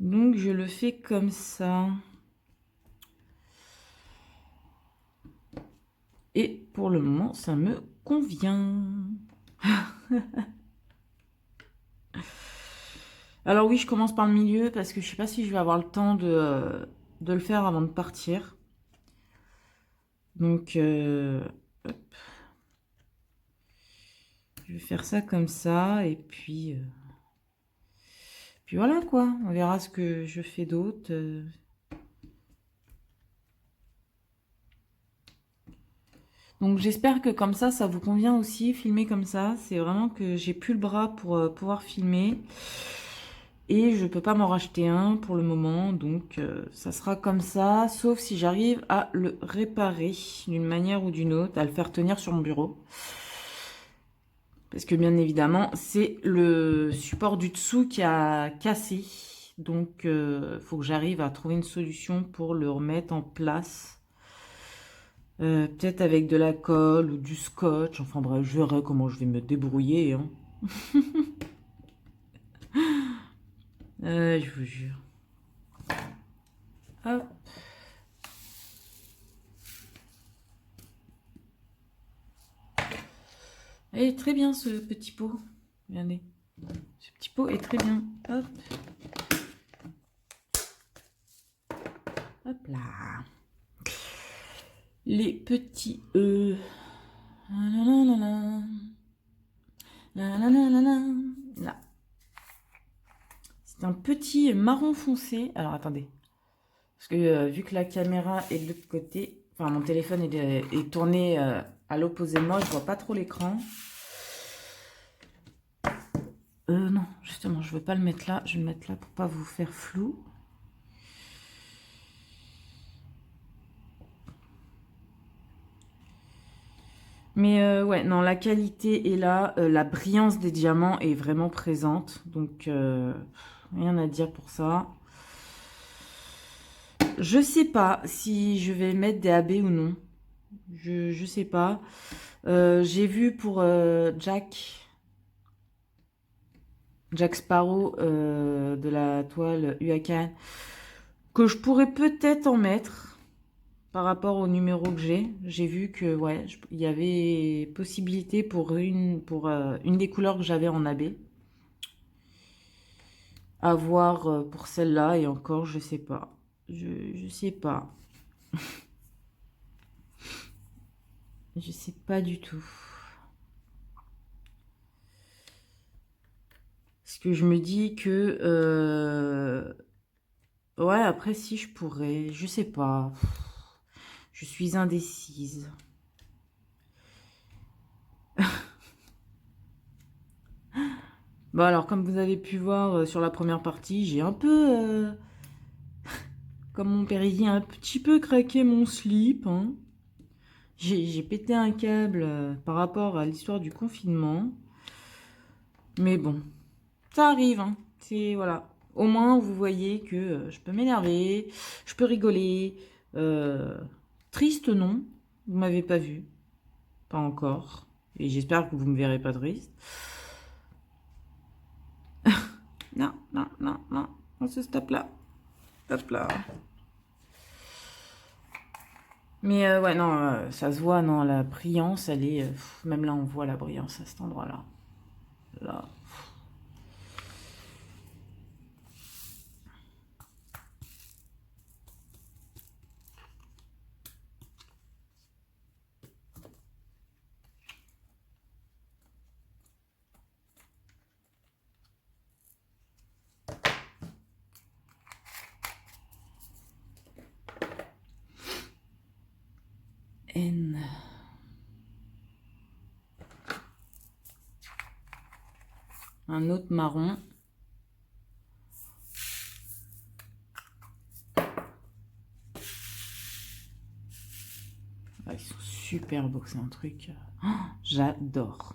donc je le fais comme ça. Et pour le moment, ça me convient. Alors oui, je commence par le milieu parce que je sais pas si je vais avoir le temps de le faire avant de partir. Donc, hop. Je vais faire ça comme ça et puis voilà quoi. On verra ce que je fais d'autre. Donc j'espère que comme ça vous convient aussi, filmer comme ça. C'est vraiment que j'ai plus le bras pour pouvoir filmer. Et je peux pas m'en racheter un pour le moment. Donc ça sera comme ça, sauf si j'arrive à le réparer d'une manière ou d'une autre, à le faire tenir sur mon bureau. Parce que bien évidemment, c'est le support du dessous qui a cassé. Donc faut que j'arrive à trouver une solution pour le remettre en place. Peut-être avec de la colle ou du scotch. Enfin bref, je verrai comment je vais me débrouiller. Hein. Je vous jure. Hop. Et très bien ce petit pot. Regardez. Ce petit pot est très bien. Hop. Hop là. Les petits Là. C'est un petit marron foncé. Alors attendez. Parce que vu que la caméra est de l'autre côté, enfin mon téléphone est tourné à l'opposé de moi, je vois pas trop l'écran. Non, justement, je veux pas le mettre là. Je vais le mettre là pour pas vous faire flou. Mais ouais, non, la qualité est là. La brillance des diamants est vraiment présente. Donc, rien à dire pour ça. Je sais pas si je vais mettre des AB ou non. Je sais pas. J'ai vu pour Jack Sparrow de la toile UAK que je pourrais peut-être en mettre par rapport au numéro que j'ai. J'ai vu que ouais, il y avait possibilité pour une des couleurs que j'avais en AB. À voir pour celle-là et encore, je sais pas. Je sais pas. Je sais pas du tout. Parce que je me dis que ouais, après si je pourrais, je sais pas. Je suis indécise. Bon alors comme vous avez pu voir sur la première partie, j'ai un peu comme mon père dit, un petit peu craqué mon slip. Hein. J'ai pété un câble par rapport à l'histoire du confinement. Mais bon, ça arrive. Hein. C'est voilà. Au moins, vous voyez que je peux m'énerver, je peux rigoler. Triste, non. Vous m'avez pas vu. Pas encore. Et j'espère que vous me verrez pas triste. Non, non, non, non. On se stoppe là. Hop là. Mais ouais, non, ça se voit, non, la brillance, elle est... même là, on voit la brillance à cet endroit-là. Là. N. Un autre marron. Ah, ils sont super beaux, c'est un truc... oh, j'adore.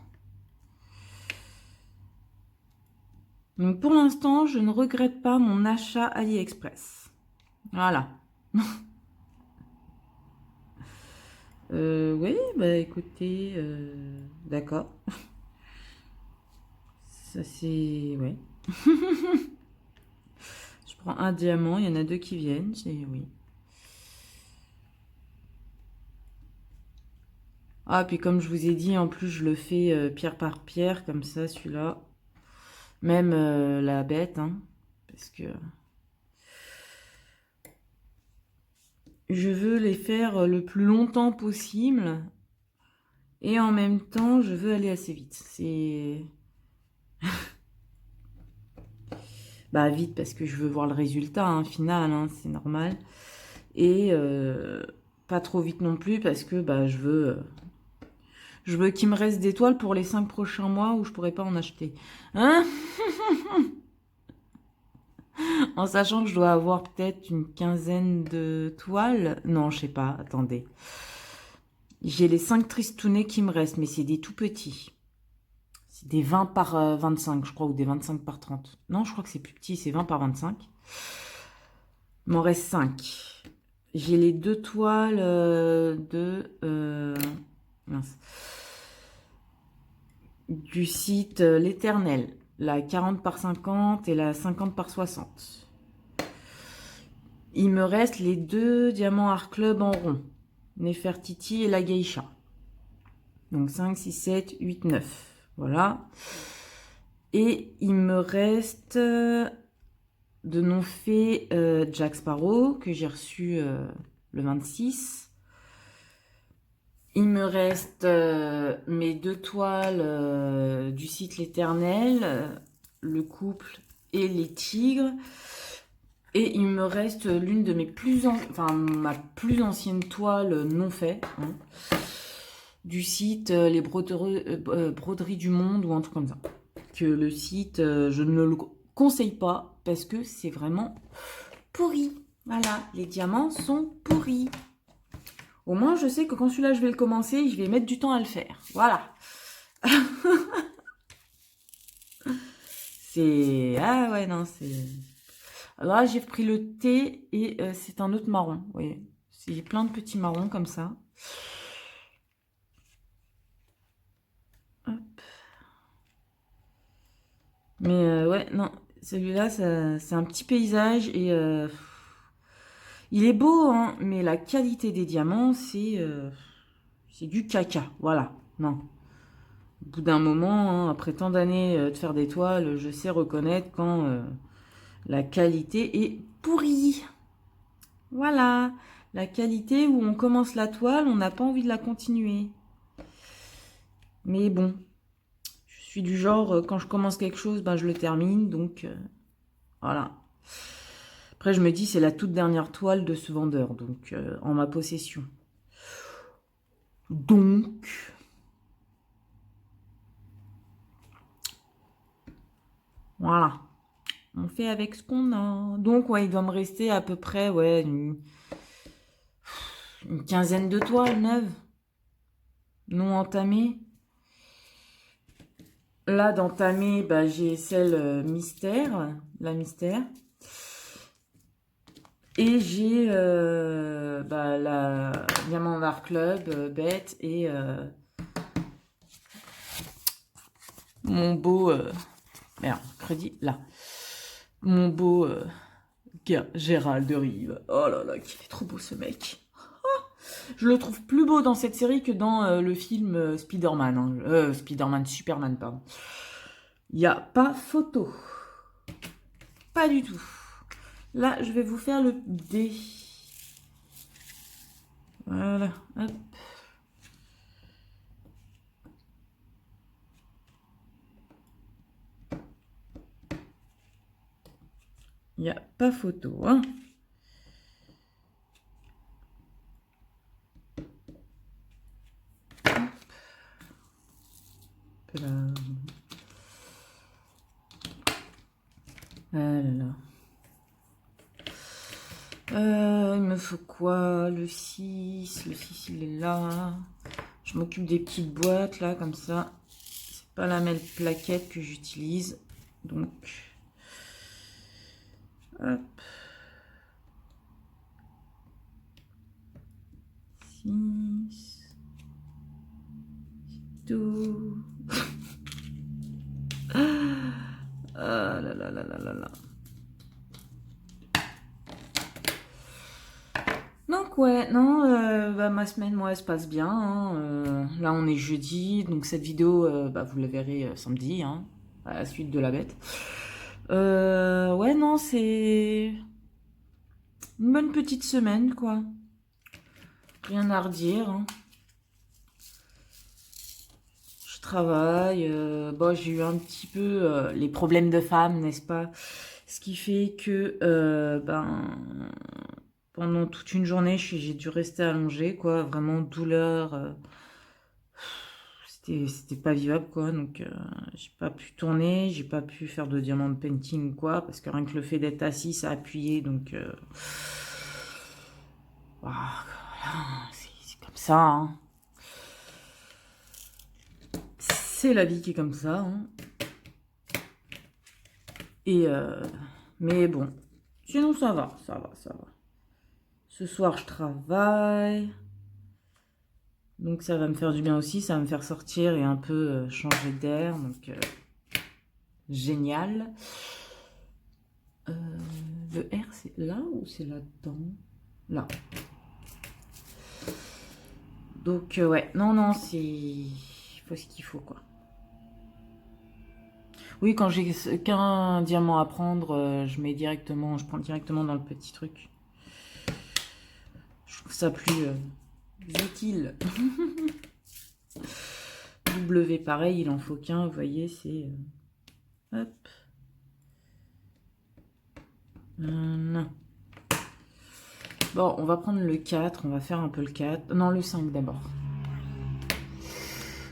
Donc pour l'instant, je ne regrette pas mon achat AliExpress. Voilà. Oui, bah écoutez, d'accord. Ça c'est... Ouais. Je prends un diamant, il y en a deux qui viennent, c'est... Oui. Ah, puis comme je vous ai dit, en plus je le fais pierre par pierre, comme ça, celui-là. Même la bête, hein. Parce que... Je veux les faire le plus longtemps possible. Et en même temps, je veux aller assez vite. C'est... Bah vite, parce que je veux voir le résultat hein, final, hein, c'est normal. Et pas trop vite non plus, parce que bah, je veux qu'il me reste des toiles pour les 5 prochains mois où je pourrais pas en acheter. Hein? En sachant que je dois avoir peut-être une quinzaine de toiles. Non, je sais pas, attendez. J'ai les 5 tristounets qui me restent, mais c'est des tout petits. C'est des 20 par 25, je crois, ou des 25 par 30. Non, je crois que c'est plus petit, c'est 20 par 25. Il m'en reste 5. J'ai les deux toiles mince, du site L'Éternel. La 40 par 50 et la 50 par 60. Il me reste les deux diamants Art Club en rond. Nefertiti et la Geisha. Donc 5, 6, 7, 8, 9. Voilà. Et il me reste de non fait Jack Sparrow que j'ai reçu le 26. Il me reste mes deux toiles du site L'Éternel, le couple et les tigres. Et il me reste l'une de mes ma plus ancienne toile non faite, hein, du site Les Broderies du Monde ou un truc comme ça. Que le site, je ne le conseille pas parce que c'est vraiment pourri. Voilà, les diamants sont pourris. Au moins, je sais que quand celui-là, je vais le commencer, je vais mettre du temps à le faire. Voilà. C'est... Ah ouais, non, c'est... Alors là, j'ai pris le thé et c'est un autre marron. Vous voyez, j'ai plein de petits marrons comme ça. Hop. Mais ouais, non, celui-là, c'est un petit paysage et il est beau, hein, mais la qualité des diamants, c'est du caca. Voilà, non. Au bout d'un moment, hein, après tant d'années de faire des toiles, je sais reconnaître quand la qualité est pourrie. Voilà, la qualité où on commence la toile, on n'a pas envie de la continuer. Mais bon, je suis du genre, quand je commence quelque chose, ben, je le termine, donc voilà. Après, je me dis, c'est la toute dernière toile de ce vendeur, donc en ma possession. Donc, voilà. On fait avec ce qu'on a. Donc, ouais, il doit me rester à peu près, ouais, une quinzaine de toiles neuves, non entamées. Là, d'entamer, bah, j'ai celle mystère, la mystère. Et j'ai bah, la Diamant Art Club, bête, et mon beau... merde, crédit, là. Mon beau Gérald de Rive. Oh là là, qu'il est trop beau ce mec. Je le trouve plus beau dans cette série que dans le film Spider-Man. Hein. Spider-Man, Superman, pardon. Il n'y a pas photo. Pas du tout. Là, je vais vous faire le dé. Voilà, hop. Il n'y a pas photo, hein. Là. Ah là là. Il me faut quoi? Le 6. Le 6, il est là. Je m'occupe des petites boîtes, là, comme ça. C'est pas la même plaquette que j'utilise. Donc, hop. 6. Donc ouais, non, bah, ma semaine, moi, elle se passe bien, hein, là, on est jeudi, donc cette vidéo, bah, vous la verrez samedi, hein, à la suite de la bête. Ouais, non, c'est une bonne petite semaine, quoi. Rien à redire, hein. Je travaille, bon, j'ai eu un petit peu les problèmes de femme, n'est-ce pas? Ce qui fait que, ben, pendant toute une journée, j'ai dû rester allongée, quoi. Vraiment douleur. C'était pas vivable, quoi. Donc, j'ai pas pu tourner, j'ai pas pu faire de diamant painting ou quoi, parce que rien que le fait d'être assis, ça a appuyé. Donc, voilà, c'est comme ça, hein. C'est la vie qui est comme ça, hein. Et, mais bon, sinon ça va, ça va, ça va. Ce soir, je travaille. Donc ça va me faire du bien aussi, ça va me faire sortir et un peu changer d'air. Donc génial. Le R, c'est là ou c'est là-dedans? Là. Donc ouais, non, non, c'est... Il faut ce qu'il faut, quoi. Oui, quand j'ai qu'un diamant à prendre, je mets directement, je prends directement dans le petit truc. Je trouve ça plus utile. W, pareil, il en faut qu'un, vous voyez, c'est... hop. Non. Bon, on va prendre le 4, on va faire un peu le 4. Non, le 5 d'abord.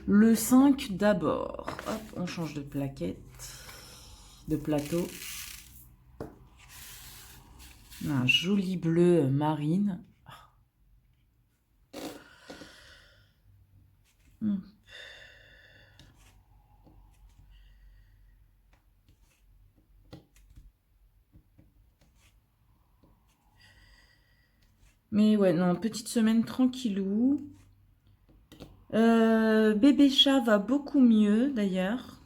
Le 5 d'abord. Hop, on change de plaquette, de plateau. Un joli bleu marine. Mais ouais, non, petite semaine tranquillou. Bébé chat va beaucoup mieux d'ailleurs.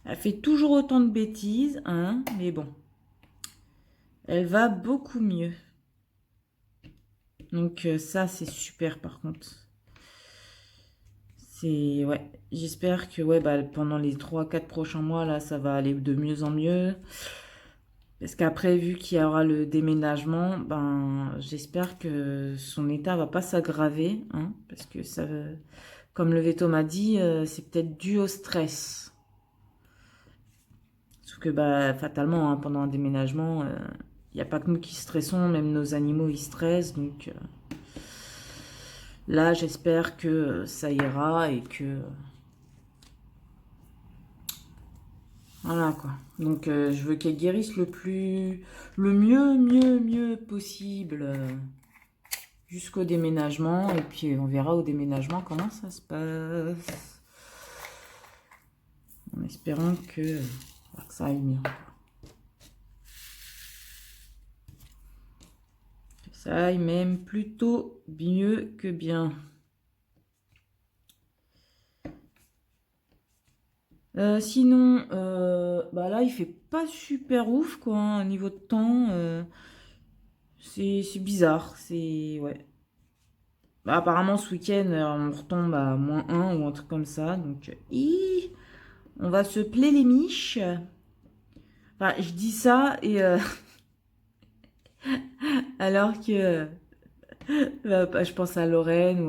Elle fait toujours autant de bêtises, hein, mais bon. Elle va beaucoup mieux. Donc ça, c'est super par contre. C'est... Ouais, j'espère que ouais, bah, pendant les 3-4 prochains mois, là, ça va aller de mieux en mieux. Parce qu'après, vu qu'il y aura le déménagement, ben, j'espère que son état va pas s'aggraver, hein, parce que ça, comme le veto m'a dit, c'est peut-être dû au stress. Sauf que, bah, fatalement, hein, pendant un déménagement, il n'y a pas que nous qui stressons, même nos animaux, ils stressent, donc là, j'espère que ça ira et que... Voilà, quoi. Donc, je veux qu'elle guérisse le mieux possible. Jusqu'au déménagement, et puis on verra au déménagement comment ça se passe. En espérant que ça aille mieux. Que ça aille même plutôt mieux que bien. Sinon, bah là, il fait pas super ouf, quoi, hein, au niveau de temps. C'est bizarre, c'est... Ouais. Bah, apparemment, ce week-end, on retombe à -1 ou un truc comme ça. Donc, on va se plaire les miches. Enfin, je dis ça et alors que je pense à Lorraine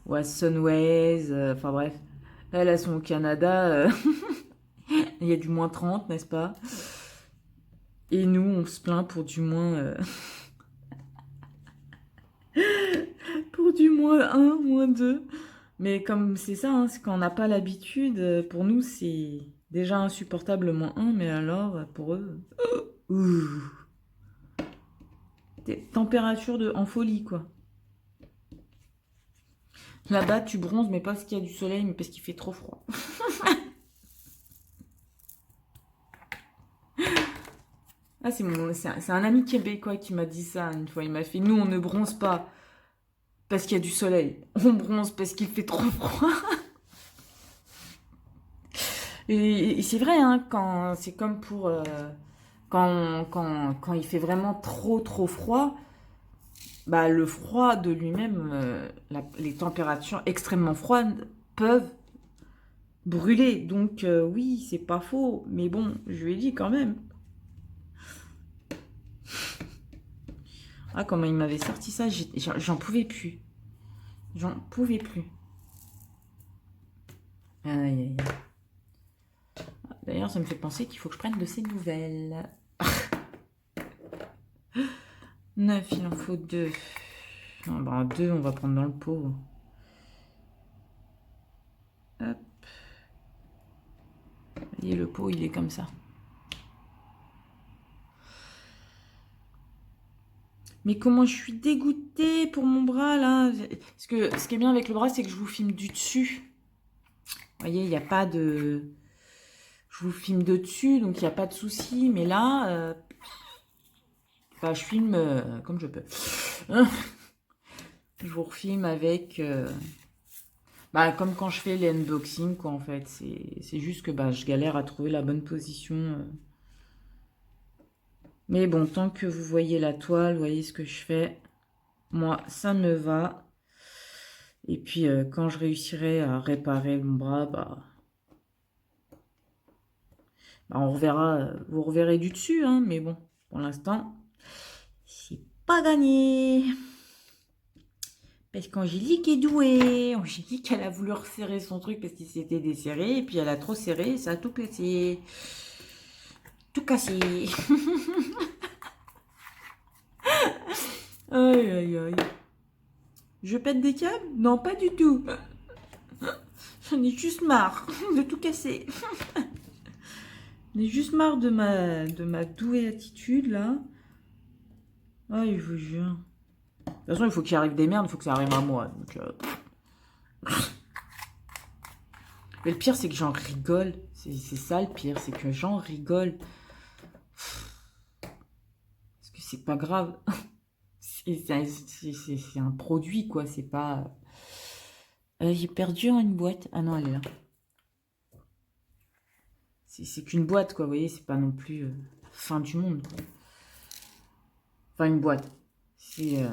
ou à Sunways, enfin bref. Elles sont au Canada, il y a du -30, n'est-ce pas? Et nous, on se plaint pour du pour du -1, -2. Mais comme c'est ça, hein, c'est quand on n'a pas l'habitude, pour nous, c'est déjà insupportable -1, mais alors, pour eux, ouh, température en folie, quoi. Là-bas, tu bronzes, mais pas parce qu'il y a du soleil, mais parce qu'il fait trop froid. Ah, c'est un ami québécois qui m'a dit ça une fois. Il m'a fait, nous, on ne bronze pas parce qu'il y a du soleil. On bronze parce qu'il fait trop froid. Et c'est vrai, hein, quand c'est comme pour quand il fait vraiment trop froid. bah, le froid de lui-même, les températures extrêmement froides peuvent brûler. Donc oui, c'est pas faux. Mais bon, je lui ai dit quand même. Ah, comment il m'avait sorti ça, j'en pouvais plus. J'en pouvais plus. Aïe, aïe, aïe. D'ailleurs, ça me fait penser qu'il faut que je prenne de ses nouvelles. 9, il en faut 2. Non, bah 2, on va prendre dans le pot. Hop. Et le pot, il est comme ça. Mais comment je suis dégoûtée pour mon bras, là. Parce que ce qui est bien avec le bras, c'est que je vous filme du dessus. Vous voyez, il n'y a pas de... Je vous filme de dessus, donc il n'y a pas de souci. Mais là, bah, je filme comme je peux. Je vous refilme avec... bah, comme quand je fais les unboxings, quoi, en fait. C'est juste que bah, je galère à trouver la bonne position. Mais bon, tant que vous voyez la toile, vous voyez ce que je fais, moi, ça me va. Et puis, quand je réussirai à réparer mon bras, bah, on reverra, vous reverrez du dessus, hein, mais bon, pour l'instant, c'est pas gagné. Parce qu'Angélique est douée. Angélique, elle a voulu resserrer son truc parce qu'il s'était desserré, et puis elle a trop serré, ça a tout cassé. Tout cassé. Aïe, aïe, aïe. Je pète des câbles? Non, pas du tout. J'en ai juste marre de tout casser. J'en ai juste marre de ma douée attitude, là. Ah, je vous jure. De toute façon, il faut qu'il arrive des merdes, il faut que ça arrive à moi. Donc, mais le pire, c'est que j'en rigole. C'est ça le pire, c'est que j'en rigole. Parce que c'est pas grave. C'est un produit, quoi. C'est pas... j'ai perdu une boîte. Ah non, elle est là. C'est qu'une boîte, quoi. Vous voyez, c'est pas non plus fin du monde, quoi. Enfin, une boîte. C'est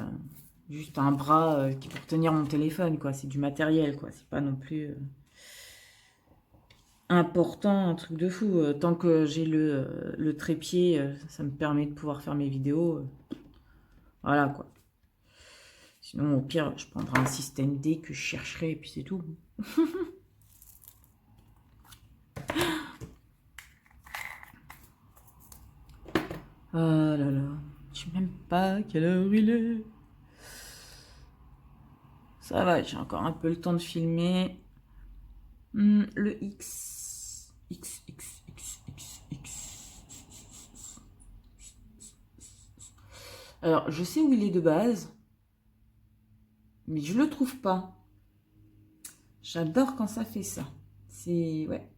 juste un bras qui pour tenir mon téléphone, quoi. C'est du matériel, quoi. C'est pas non plus important, un truc de fou. Tant que j'ai le trépied, ça me permet de pouvoir faire mes vidéos. Voilà, quoi. Sinon, au pire, je prendrai un système D que je chercherai et puis c'est tout. Ah là là. Je sais même pas quelle heure il est. Ça va, j'ai encore un peu le temps de filmer. Le X. X, X, X, X, X. Alors, je sais où il est de base. Mais je le trouve pas. J'adore quand ça fait ça. C'est... Ouais.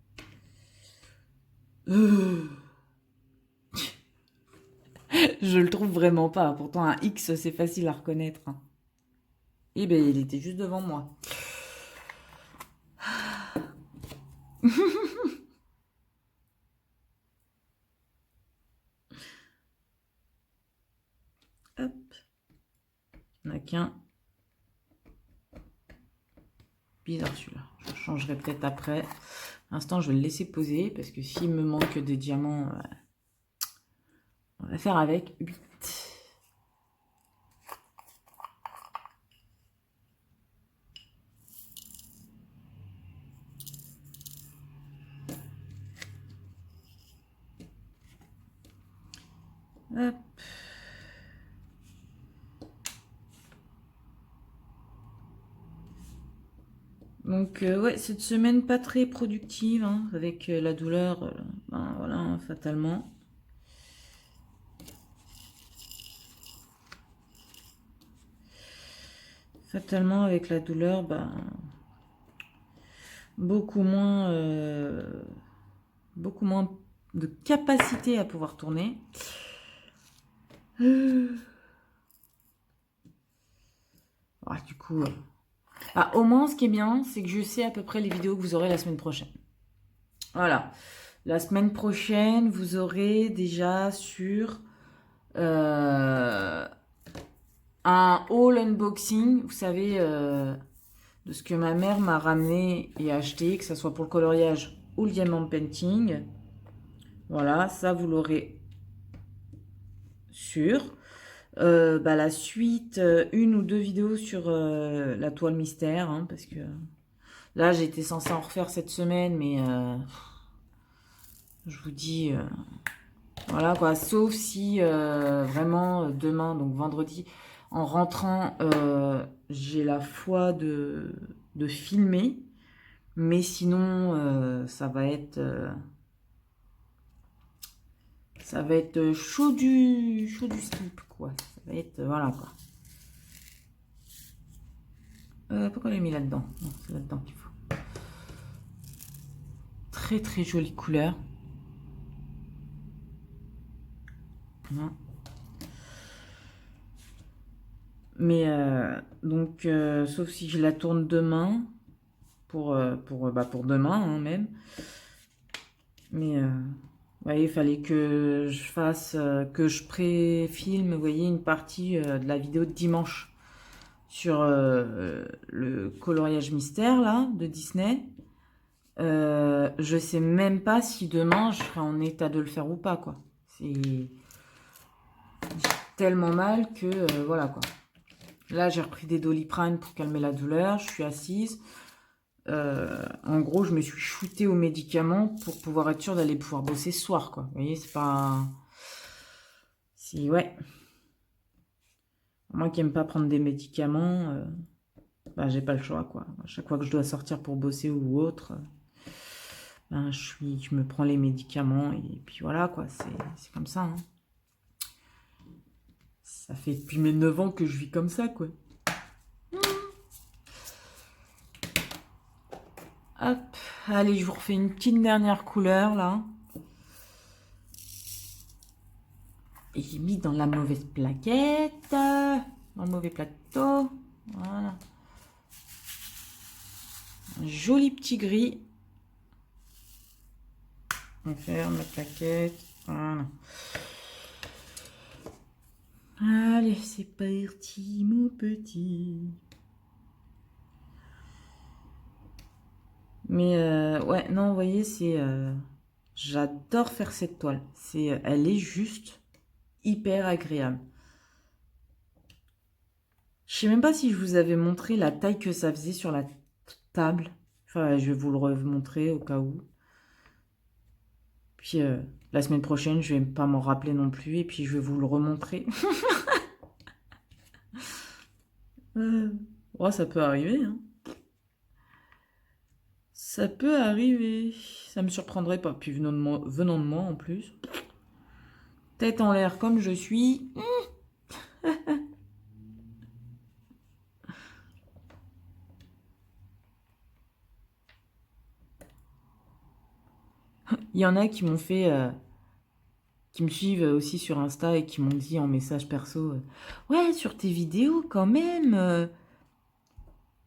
Je le trouve vraiment pas. Pourtant, un X, c'est facile à reconnaître. Eh ben, il était juste devant moi. Hop. Il n'y en a qu'un. Bizarre celui-là. Je changerai peut-être après. Pour l'instant, je vais le laisser poser parce que s'il me manque des diamants, on va faire avec 8. Hop. Donc, ouais, cette semaine pas très productive, hein, avec la douleur, ben, voilà, hein, fatalement. Fatalement, avec la douleur, ben, beaucoup moins de capacité à pouvoir tourner. Ah, du coup, au moins, ce qui est bien, c'est que je sais à peu près les vidéos que vous aurez la semaine prochaine. Voilà. La semaine prochaine, vous aurez déjà sur un un haul unboxing, vous savez, de ce que ma mère m'a ramené et acheté, que ce soit pour le coloriage ou le diamant painting. Voilà, ça vous l'aurez sûr. La suite, une ou deux vidéos sur la toile mystère, hein, parce que là j'étais censée en refaire cette semaine, mais je vous dis, voilà quoi, sauf si vraiment demain, donc vendredi, en rentrant, j'ai la foi de filmer, mais sinon ça va être chaud du slip, quoi. Ça va être, voilà, quoi. Pourquoi j'ai mis là-dedans? Non, c'est là-dedans qu'il faut. Très, très jolie couleur. Non. Mais, sauf si je la tourne demain, pour demain, hein, même. Mais, ouais, il fallait que je fasse, que je pré-filme, vous voyez, une partie de la vidéo de dimanche sur le coloriage mystère, là, de Disney. Je sais même pas si demain, je serai en état de le faire ou pas, quoi. C'est tellement mal que, voilà, quoi. Là, j'ai repris des Doliprane pour calmer la douleur, je suis assise. En gros, je me suis shootée aux médicaments pour pouvoir être sûre d'aller pouvoir bosser ce soir, quoi. Vous voyez, c'est pas... Si, ouais. Moi qui aime pas prendre des médicaments, j'ai pas le choix, quoi. À chaque fois que je dois sortir pour bosser ou autre, je me prends les médicaments et puis voilà, quoi. C'est comme ça, hein. Ça fait depuis mes 9 ans que je vis comme ça, quoi. Hop, allez, je vous refais une petite dernière couleur, là. Et j'ai mis dans la mauvaise plaquette, dans le mauvais plateau. Voilà. Un joli petit gris. On ferme la plaquette. Voilà. Allez, c'est parti, mon petit. Mais ouais, non, vous voyez, c'est... j'adore faire cette toile. Elle est juste hyper agréable. Je sais même pas si je vous avais montré la taille que ça faisait sur la table. Enfin, je vais vous le remontrer au cas où. Puis la semaine prochaine, je vais pas m'en rappeler non plus. Et puis je vais vous le remontrer. Oh, ça peut arriver, hein. Ça peut arriver. Ça me surprendrait pas. Puis venant de moi en plus. Tête en l'air comme je suis. Il y en a qui m'ont fait... qui me suivent aussi sur Insta et qui m'ont dit en message perso, ouais, sur tes vidéos quand même,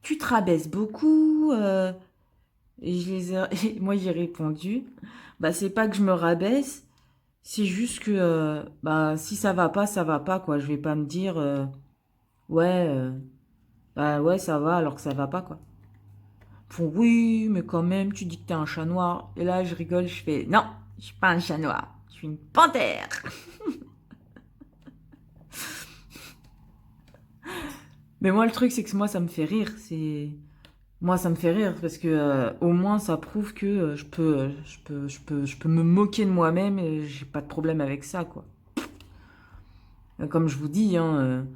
tu te rabaisses beaucoup. Et et moi j'ai répondu, bah c'est pas que je me rabaisse, c'est juste que si ça va pas, ça va pas, quoi. Je vais pas me dire ouais, ouais ça va alors que ça va pas, quoi. Ils font oui, mais quand même, tu dis que t'es un chat noir. Et là je rigole, je fais non, je suis pas un chat noir, je suis une panthère. Mais moi, le truc, c'est que moi, ça me fait rire. Moi, ça me fait rire parce que au moins, ça prouve que je peux me moquer de moi-même et j'ai pas de problème avec ça, quoi. Comme je vous dis, hein,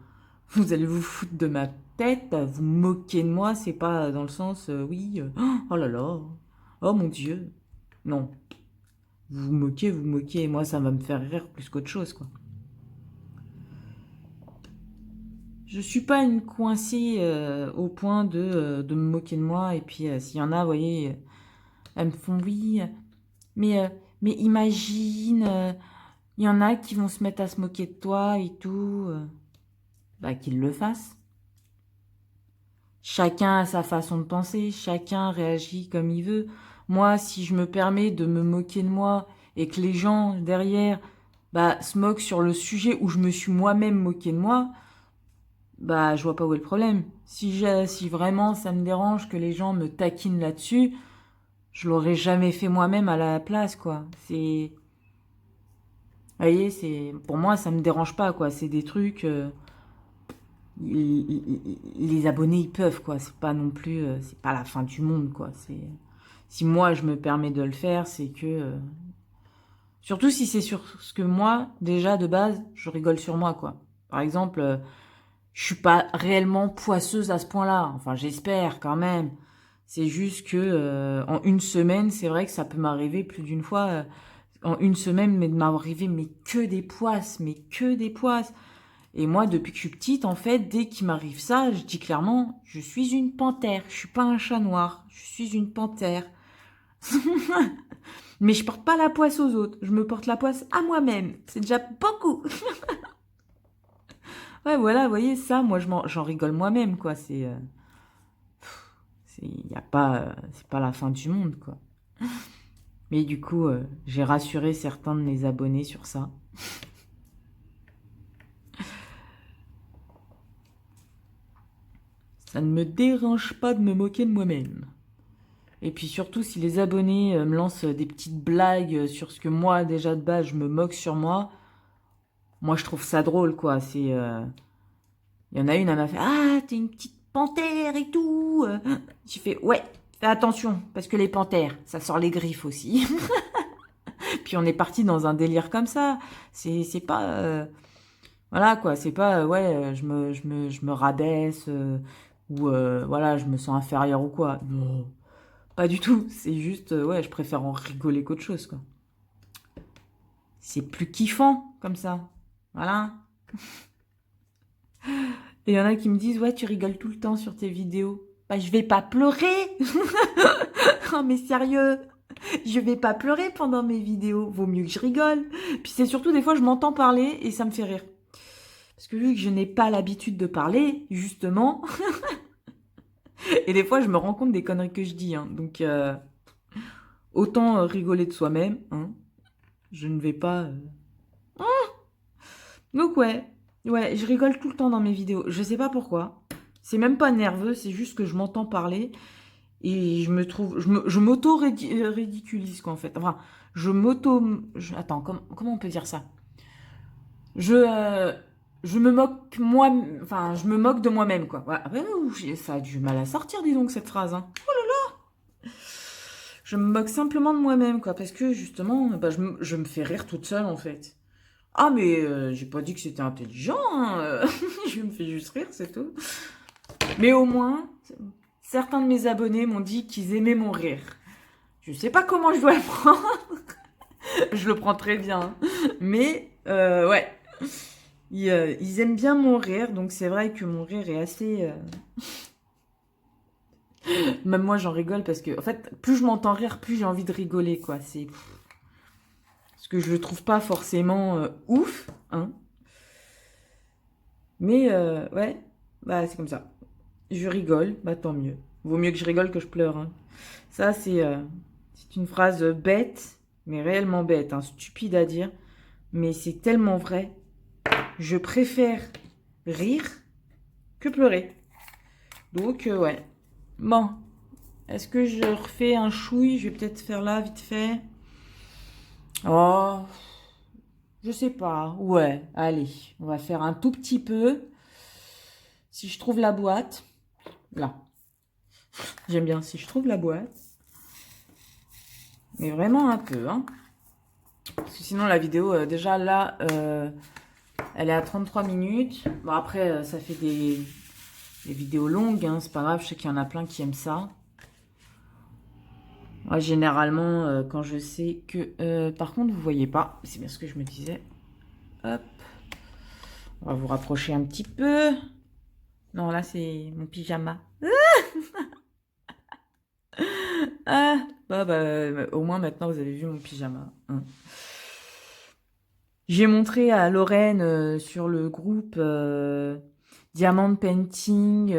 vous allez vous foutre de ma tête, vous moquer de moi, c'est pas dans le sens, oui, oh là là, oh mon Dieu. Non, vous moquez, et moi, ça va me faire rire plus qu'autre chose, quoi. Je suis pas une coincée au point de me moquer de moi. Et puis, s'il y en a, vous voyez, elles me font oui. Mais imagine, il y en a qui vont se mettre à se moquer de toi et tout. Qu'ils le fassent. Chacun a sa façon de penser. Chacun réagit comme il veut. Moi, si je me permets de me moquer de moi et que les gens derrière se moquent sur le sujet où je me suis moi-même moqué de moi, bah, je vois pas où est le problème. Si vraiment ça me dérange que les gens me taquinent là-dessus, je l'aurais jamais fait moi-même à la place, quoi. Vous voyez, pour moi, ça me dérange pas, quoi. C'est des trucs, les abonnés, ils peuvent, quoi. C'est pas non plus, c'est pas la fin du monde, quoi. Si moi, je me permets de le faire, c'est que, surtout si c'est sur ce que moi, déjà, de base, je rigole sur moi, quoi. Par exemple, je suis pas réellement poisseuse à ce point-là. Enfin, j'espère quand même. C'est juste que en une semaine, c'est vrai que ça peut m'arriver plus d'une fois. En une semaine, mais de m'arriver mais que des poisses, mais que des poisses. Et moi, depuis que je suis petite, en fait, dès qu'il m'arrive ça, je dis clairement, je suis une panthère. Je suis pas un chat noir. Je suis une panthère. Mais je porte pas la poisse aux autres. Je me porte la poisse à moi-même. C'est déjà beaucoup. Ouais, voilà, vous voyez, ça, moi, j'en rigole moi-même, quoi. Y a pas, c'est pas la fin du monde, quoi. Mais du coup, j'ai rassuré certains de mes abonnés sur ça. Ça ne me dérange pas de me moquer de moi-même. Et puis surtout, si les abonnés me lancent des petites blagues sur ce que moi, déjà de base, je me moque sur moi, moi, je trouve ça drôle, quoi. Il y en a une, elle m'a fait «Ah, t'es une petite panthère et tout». J'ai fait «Ouais, fais attention, parce que les panthères, ça sort les griffes aussi». Puis on est parti dans un délire comme ça. C'est pas... voilà, quoi. C'est pas, ouais, je me rabaisse, ou voilà, je me sens inférieure ou quoi. Non, pas du tout. C'est juste, ouais, je préfère en rigoler qu'autre chose, quoi. C'est plus kiffant, comme ça. Voilà. Et il y en a qui me disent, ouais, tu rigoles tout le temps sur tes vidéos. Bah, je vais pas pleurer. Oh, mais sérieux, je vais pas pleurer pendant mes vidéos. Vaut mieux que je rigole. Puis c'est surtout, des fois, je m'entends parler et ça me fait rire. Parce que vu que je n'ai pas l'habitude de parler, justement, et des fois, je me rends compte des conneries que je dis. Hein. Donc, autant rigoler de soi-même. Hein. Je ne vais pas... Donc, ouais, je rigole tout le temps dans mes vidéos. Je sais pas pourquoi. C'est même pas nerveux, c'est juste que je m'entends parler et je me trouve... Je m'auto-ridiculise, quoi, en fait. Enfin, attends, comment on peut dire ça? Je... je me moque moi... Enfin, je me moque de moi-même, quoi. Voilà. Ah ben, ça a du mal à sortir, dis donc, cette phrase. Hein. Je me moque simplement de moi-même, quoi, parce que justement, bah, je me fais rire toute seule, en fait. Ah, mais j'ai pas dit que c'était intelligent, hein, je me fais juste rire, c'est tout. Mais au moins, certains de mes abonnés m'ont dit qu'ils aimaient mon rire. Je sais pas comment je dois le prendre, je le prends très bien, hein. Mais ouais, ils aiment bien mon rire, donc c'est vrai que mon rire est assez... Même moi, j'en rigole parce que, en fait, plus je m'entends rire, plus j'ai envie de rigoler, quoi. C'est parce que je le trouve pas forcément ouf, hein. Mais ouais, bah c'est comme ça. Je rigole, bah tant mieux. Vaut mieux que je rigole que je pleure. Hein. Ça, c'est une phrase bête, mais réellement bête, hein, stupide à dire. Mais c'est tellement vrai. Je préfère rire que pleurer. Donc, ouais. Bon, est-ce que je refais un chouille? Je vais peut-être faire là, vite fait. Oh, je sais pas. Ouais, allez, on va faire un tout petit peu. Si je trouve la boîte, là. J'aime bien si je trouve la boîte. Mais vraiment un peu, hein. Parce que sinon, la vidéo, déjà là, elle est à 33 minutes. Bon, après, ça fait des vidéos longues, hein. C'est pas grave, je sais qu'il y en a plein qui aiment ça. Moi, généralement, quand je sais que... par contre, vous voyez pas. C'est bien ce que je me disais. Hop. On va vous rapprocher un petit peu. Non, là, c'est mon pyjama. Ah, bah, au moins, maintenant, vous avez vu mon pyjama. Hein. J'ai montré à Lorraine sur le groupe Diamond Painting,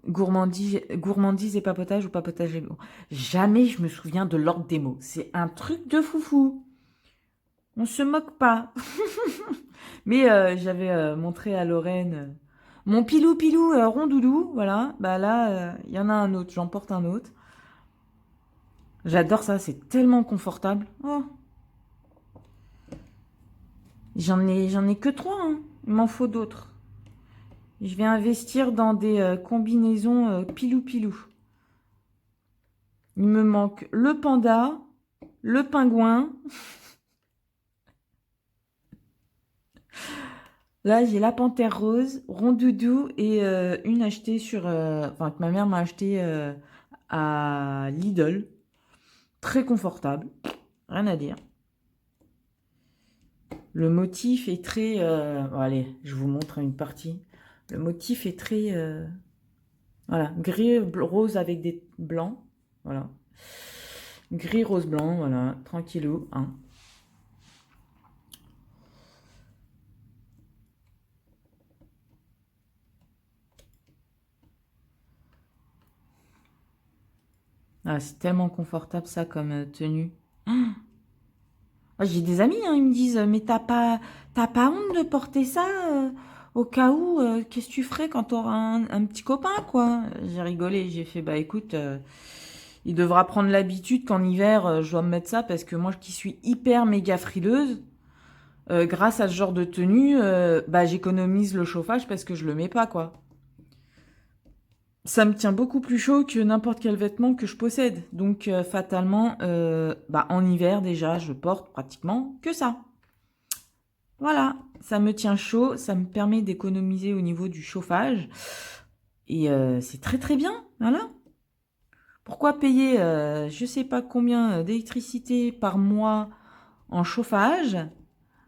gourmandise et papotage ou papotage et goût. Jamais je me souviens de l'ordre des mots. C'est un truc de foufou. On se moque pas. Mais j'avais montré à Lorraine mon pilou rondoudou, voilà. Bah là, il y en a un autre, j'en porte un autre. J'adore ça, c'est tellement confortable. Oh, j'en ai que trois, hein. Il m'en faut d'autres. Je vais investir dans des combinaisons pilou. Il me manque le panda, le pingouin. Là, j'ai la panthère rose, rondoudou et une achetée sur... Enfin, que ma mère m'a achetée à Lidl. Très confortable, rien à dire. Le motif est très... bon, allez, je vous montre une partie. Le motif est très... voilà, gris, rose avec des blancs. Voilà. Gris, rose, blanc, voilà, tranquillou. Hein. Ah, c'est tellement confortable ça comme tenue. Ah, j'ai des amis, hein, ils me disent, mais t'as pas honte de porter ça au cas où, qu'est-ce que tu ferais quand t'auras un petit copain, quoi? J'ai rigolé, j'ai fait, bah écoute, il devra prendre l'habitude qu'en hiver, je dois me mettre ça parce que moi qui suis hyper méga frileuse, grâce à ce genre de tenue, bah j'économise le chauffage parce que je le mets pas, quoi. Ça me tient beaucoup plus chaud que n'importe quel vêtement que je possède. Donc fatalement, bah, en hiver déjà, je porte pratiquement que ça. Voilà, ça me tient chaud, ça me permet d'économiser au niveau du chauffage. Et c'est très très bien, voilà. Pourquoi payer je sais pas combien d'électricité par mois en chauffage,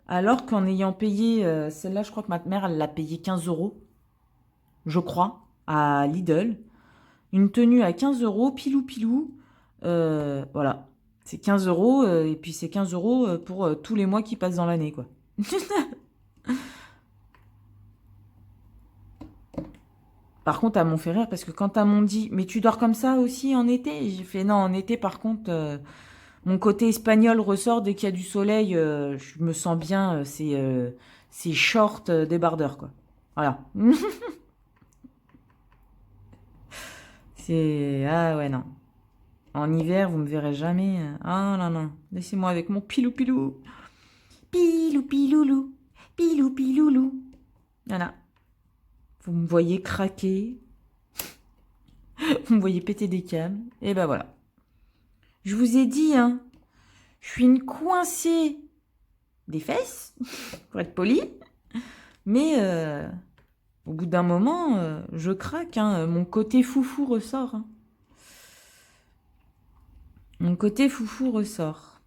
alors qu'en ayant payé, celle-là je crois que ma mère elle l'a payé 15 euros, je crois, à Lidl. Une tenue à 15 euros, pilou. Voilà. C'est 15 euros, et puis c'est 15 euros pour tous les mois qui passent dans l'année, quoi. Par contre, elles m'ont fait rire parce que quand elles m'ont dit, mais tu dors comme ça aussi en été? J'ai fait non, en été, par contre, mon côté espagnol ressort dès qu'il y a du soleil. Je me sens bien, c'est short débardeur, quoi. Voilà. C'est. Ah ouais, non. En hiver, vous me verrez jamais. Ah non, non. Laissez-moi avec mon pilou. Pilou piloulou. Pilou piloulou. Voilà. Vous me voyez craquer. Vous me voyez péter des câbles. Et ben voilà. Je vous ai dit, hein. Je suis une coincée des fesses, pour être poli. Mais au bout d'un moment, je craque. Hein. Mon côté foufou ressort. Hein. Mon côté foufou ressort.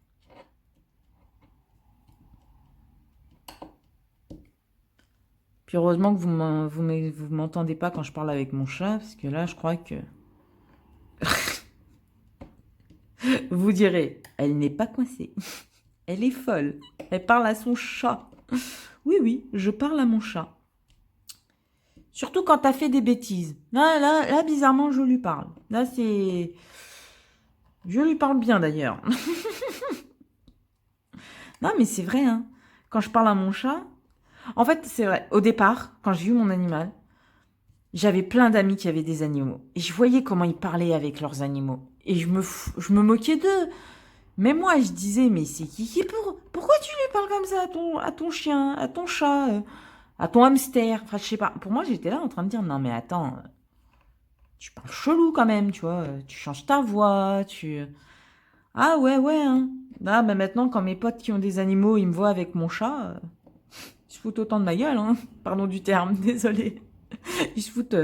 Puis heureusement que vous m'entendez pas quand je parle avec mon chat, parce que là, je crois que... Vous direz, elle n'est pas coincée. Elle est folle. Elle parle à son chat. Oui, je parle à mon chat. Surtout quand t'as fait des bêtises. Là, bizarrement, je lui parle. Là, c'est... Je lui parle bien, d'ailleurs. Non, mais c'est vrai, hein. Quand je parle à mon chat... En fait, c'est vrai. Au départ, quand j'ai eu mon animal, j'avais plein d'amis qui avaient des animaux. Et je voyais comment ils parlaient avec leurs animaux. Et je me moquais d'eux. Mais moi, je disais, mais c'est pourquoi tu lui parles comme ça à ton chien, à ton chat, à ton hamster? Enfin, je sais pas. Pour moi, j'étais là en train de dire, non, mais attends, tu parles chelou quand même, tu vois. Tu changes ta voix, tu... Ah ouais, hein. Ah, bah maintenant, quand mes potes qui ont des animaux, ils me voient avec mon chat, ils se foutent autant de ma gueule, hein. Pardon du terme, désolé. Ils se foutent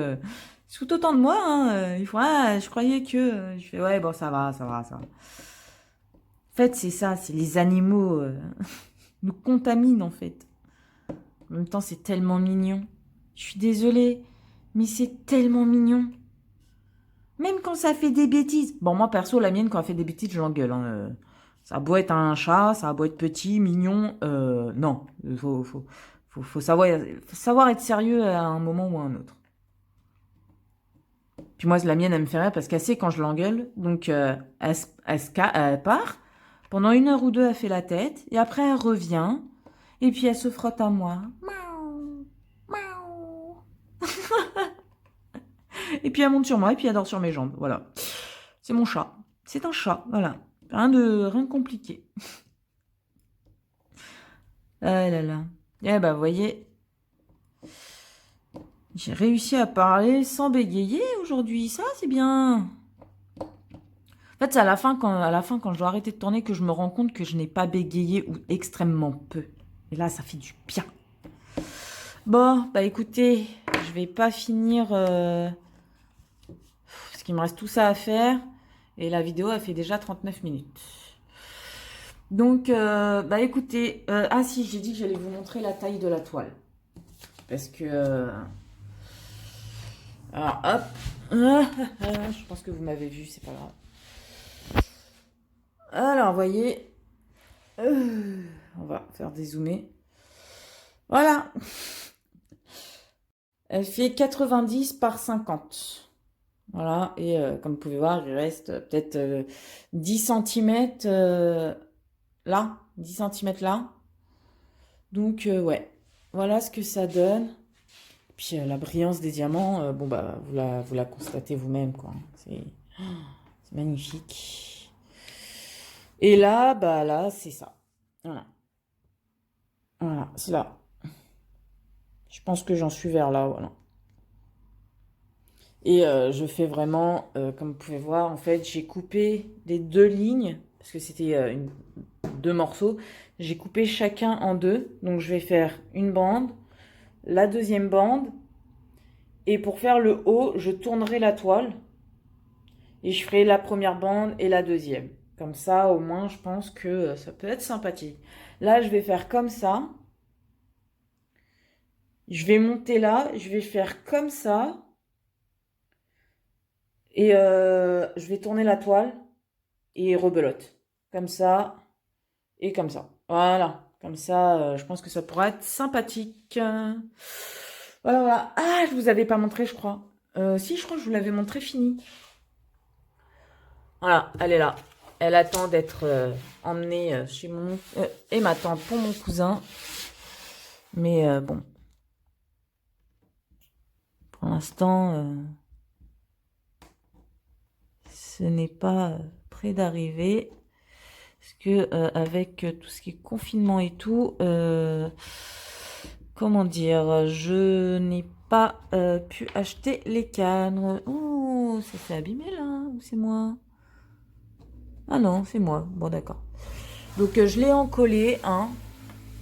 autant de moi, hein. Ils font, ah, je croyais que... Je fais, ouais, bon, ça va. En fait, c'est ça, c'est les animaux nous contaminent, en fait. En même temps, c'est tellement mignon. Je suis désolée, mais c'est tellement mignon. Même quand ça fait des bêtises. Bon, moi, perso, la mienne, quand elle fait des bêtises, je l'engueule. Hein. Ça a beau être un chat, ça a beau être petit, mignon. Non, faut savoir être sérieux à un moment ou à un autre. Puis moi, la mienne, elle me fait rire parce qu'elle sait quand je l'engueule. Donc, elle part. Pendant 1 heure ou 2, elle fait la tête. Et après, elle revient. Et puis, elle se frotte à moi. Miaou, miaou. Et puis, elle monte sur moi. Et puis, elle dort sur mes jambes. Voilà. C'est mon chat. C'est un chat. Voilà. Rien de compliqué. Ah là là. Eh ben, vous voyez, j'ai réussi à parler sans bégayer aujourd'hui. Ça, c'est bien. En fait, c'est à la fin, quand je dois arrêter de tourner, que je me rends compte que je n'ai pas bégayé ou extrêmement peu. Et là, ça fait du bien. Bon, bah écoutez, je vais pas finir... parce qu'il me reste tout ça à faire. Et la vidéo a fait déjà 39 minutes. Donc, bah écoutez... ah si, j'ai dit que j'allais vous montrer la taille de la toile. Parce que... alors, hop. Je pense que vous m'avez vu, c'est pas grave. Alors, vous voyez, on va faire dézoomer. Voilà. Elle fait 90 par 50. Voilà, et comme vous pouvez voir, il reste peut-être 10 cm là, 10 cm là. Donc, ouais, voilà ce que ça donne. Puis la brillance des diamants, bon, bah, vous la constatez vous-même, quoi. C'est magnifique. Et là, bah là, c'est ça. Voilà. Voilà, c'est là. Je pense que j'en suis vers là, voilà. Et je fais vraiment, comme vous pouvez voir, en fait, j'ai coupé les 2 lignes, parce que c'était 2 morceaux. J'ai coupé chacun en 2. Donc je vais faire une bande, la deuxième bande. Et pour faire le haut, je tournerai la toile. Et je ferai la première bande et la deuxième. Comme ça, au moins, je pense que ça peut être sympathique. Là, je vais faire comme ça. Je vais monter là, je vais faire comme ça. Et je vais tourner la toile et rebelote. Comme ça et comme ça. Voilà. Comme ça, je pense que ça pourra être sympathique. Voilà, voilà. Ah, je vous avais pas montré, je crois. Si, je crois que je vous l'avais montré fini. Voilà, elle est là. Elle attend d'être emmenée chez mon... et ma tante pour mon cousin. Mais bon. Pour l'instant, ce n'est pas près d'arriver. Parce que avec tout ce qui est confinement et tout, comment dire, je n'ai pas pu acheter les cadres. Oh, ça s'est abîmé là, ou c'est moi? Ah non, c'est moi. Bon, d'accord. Donc je l'ai encollé, hein,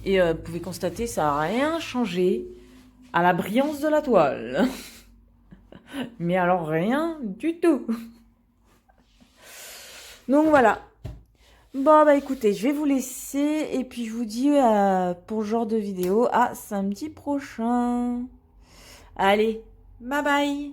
et vous pouvez constater, ça n'a rien changé à la brillance de la toile. Mais alors rien du tout. Donc voilà. Bon, bah écoutez, je vais vous laisser et puis je vous dis pour ce genre de vidéo à samedi prochain. Allez, bye bye.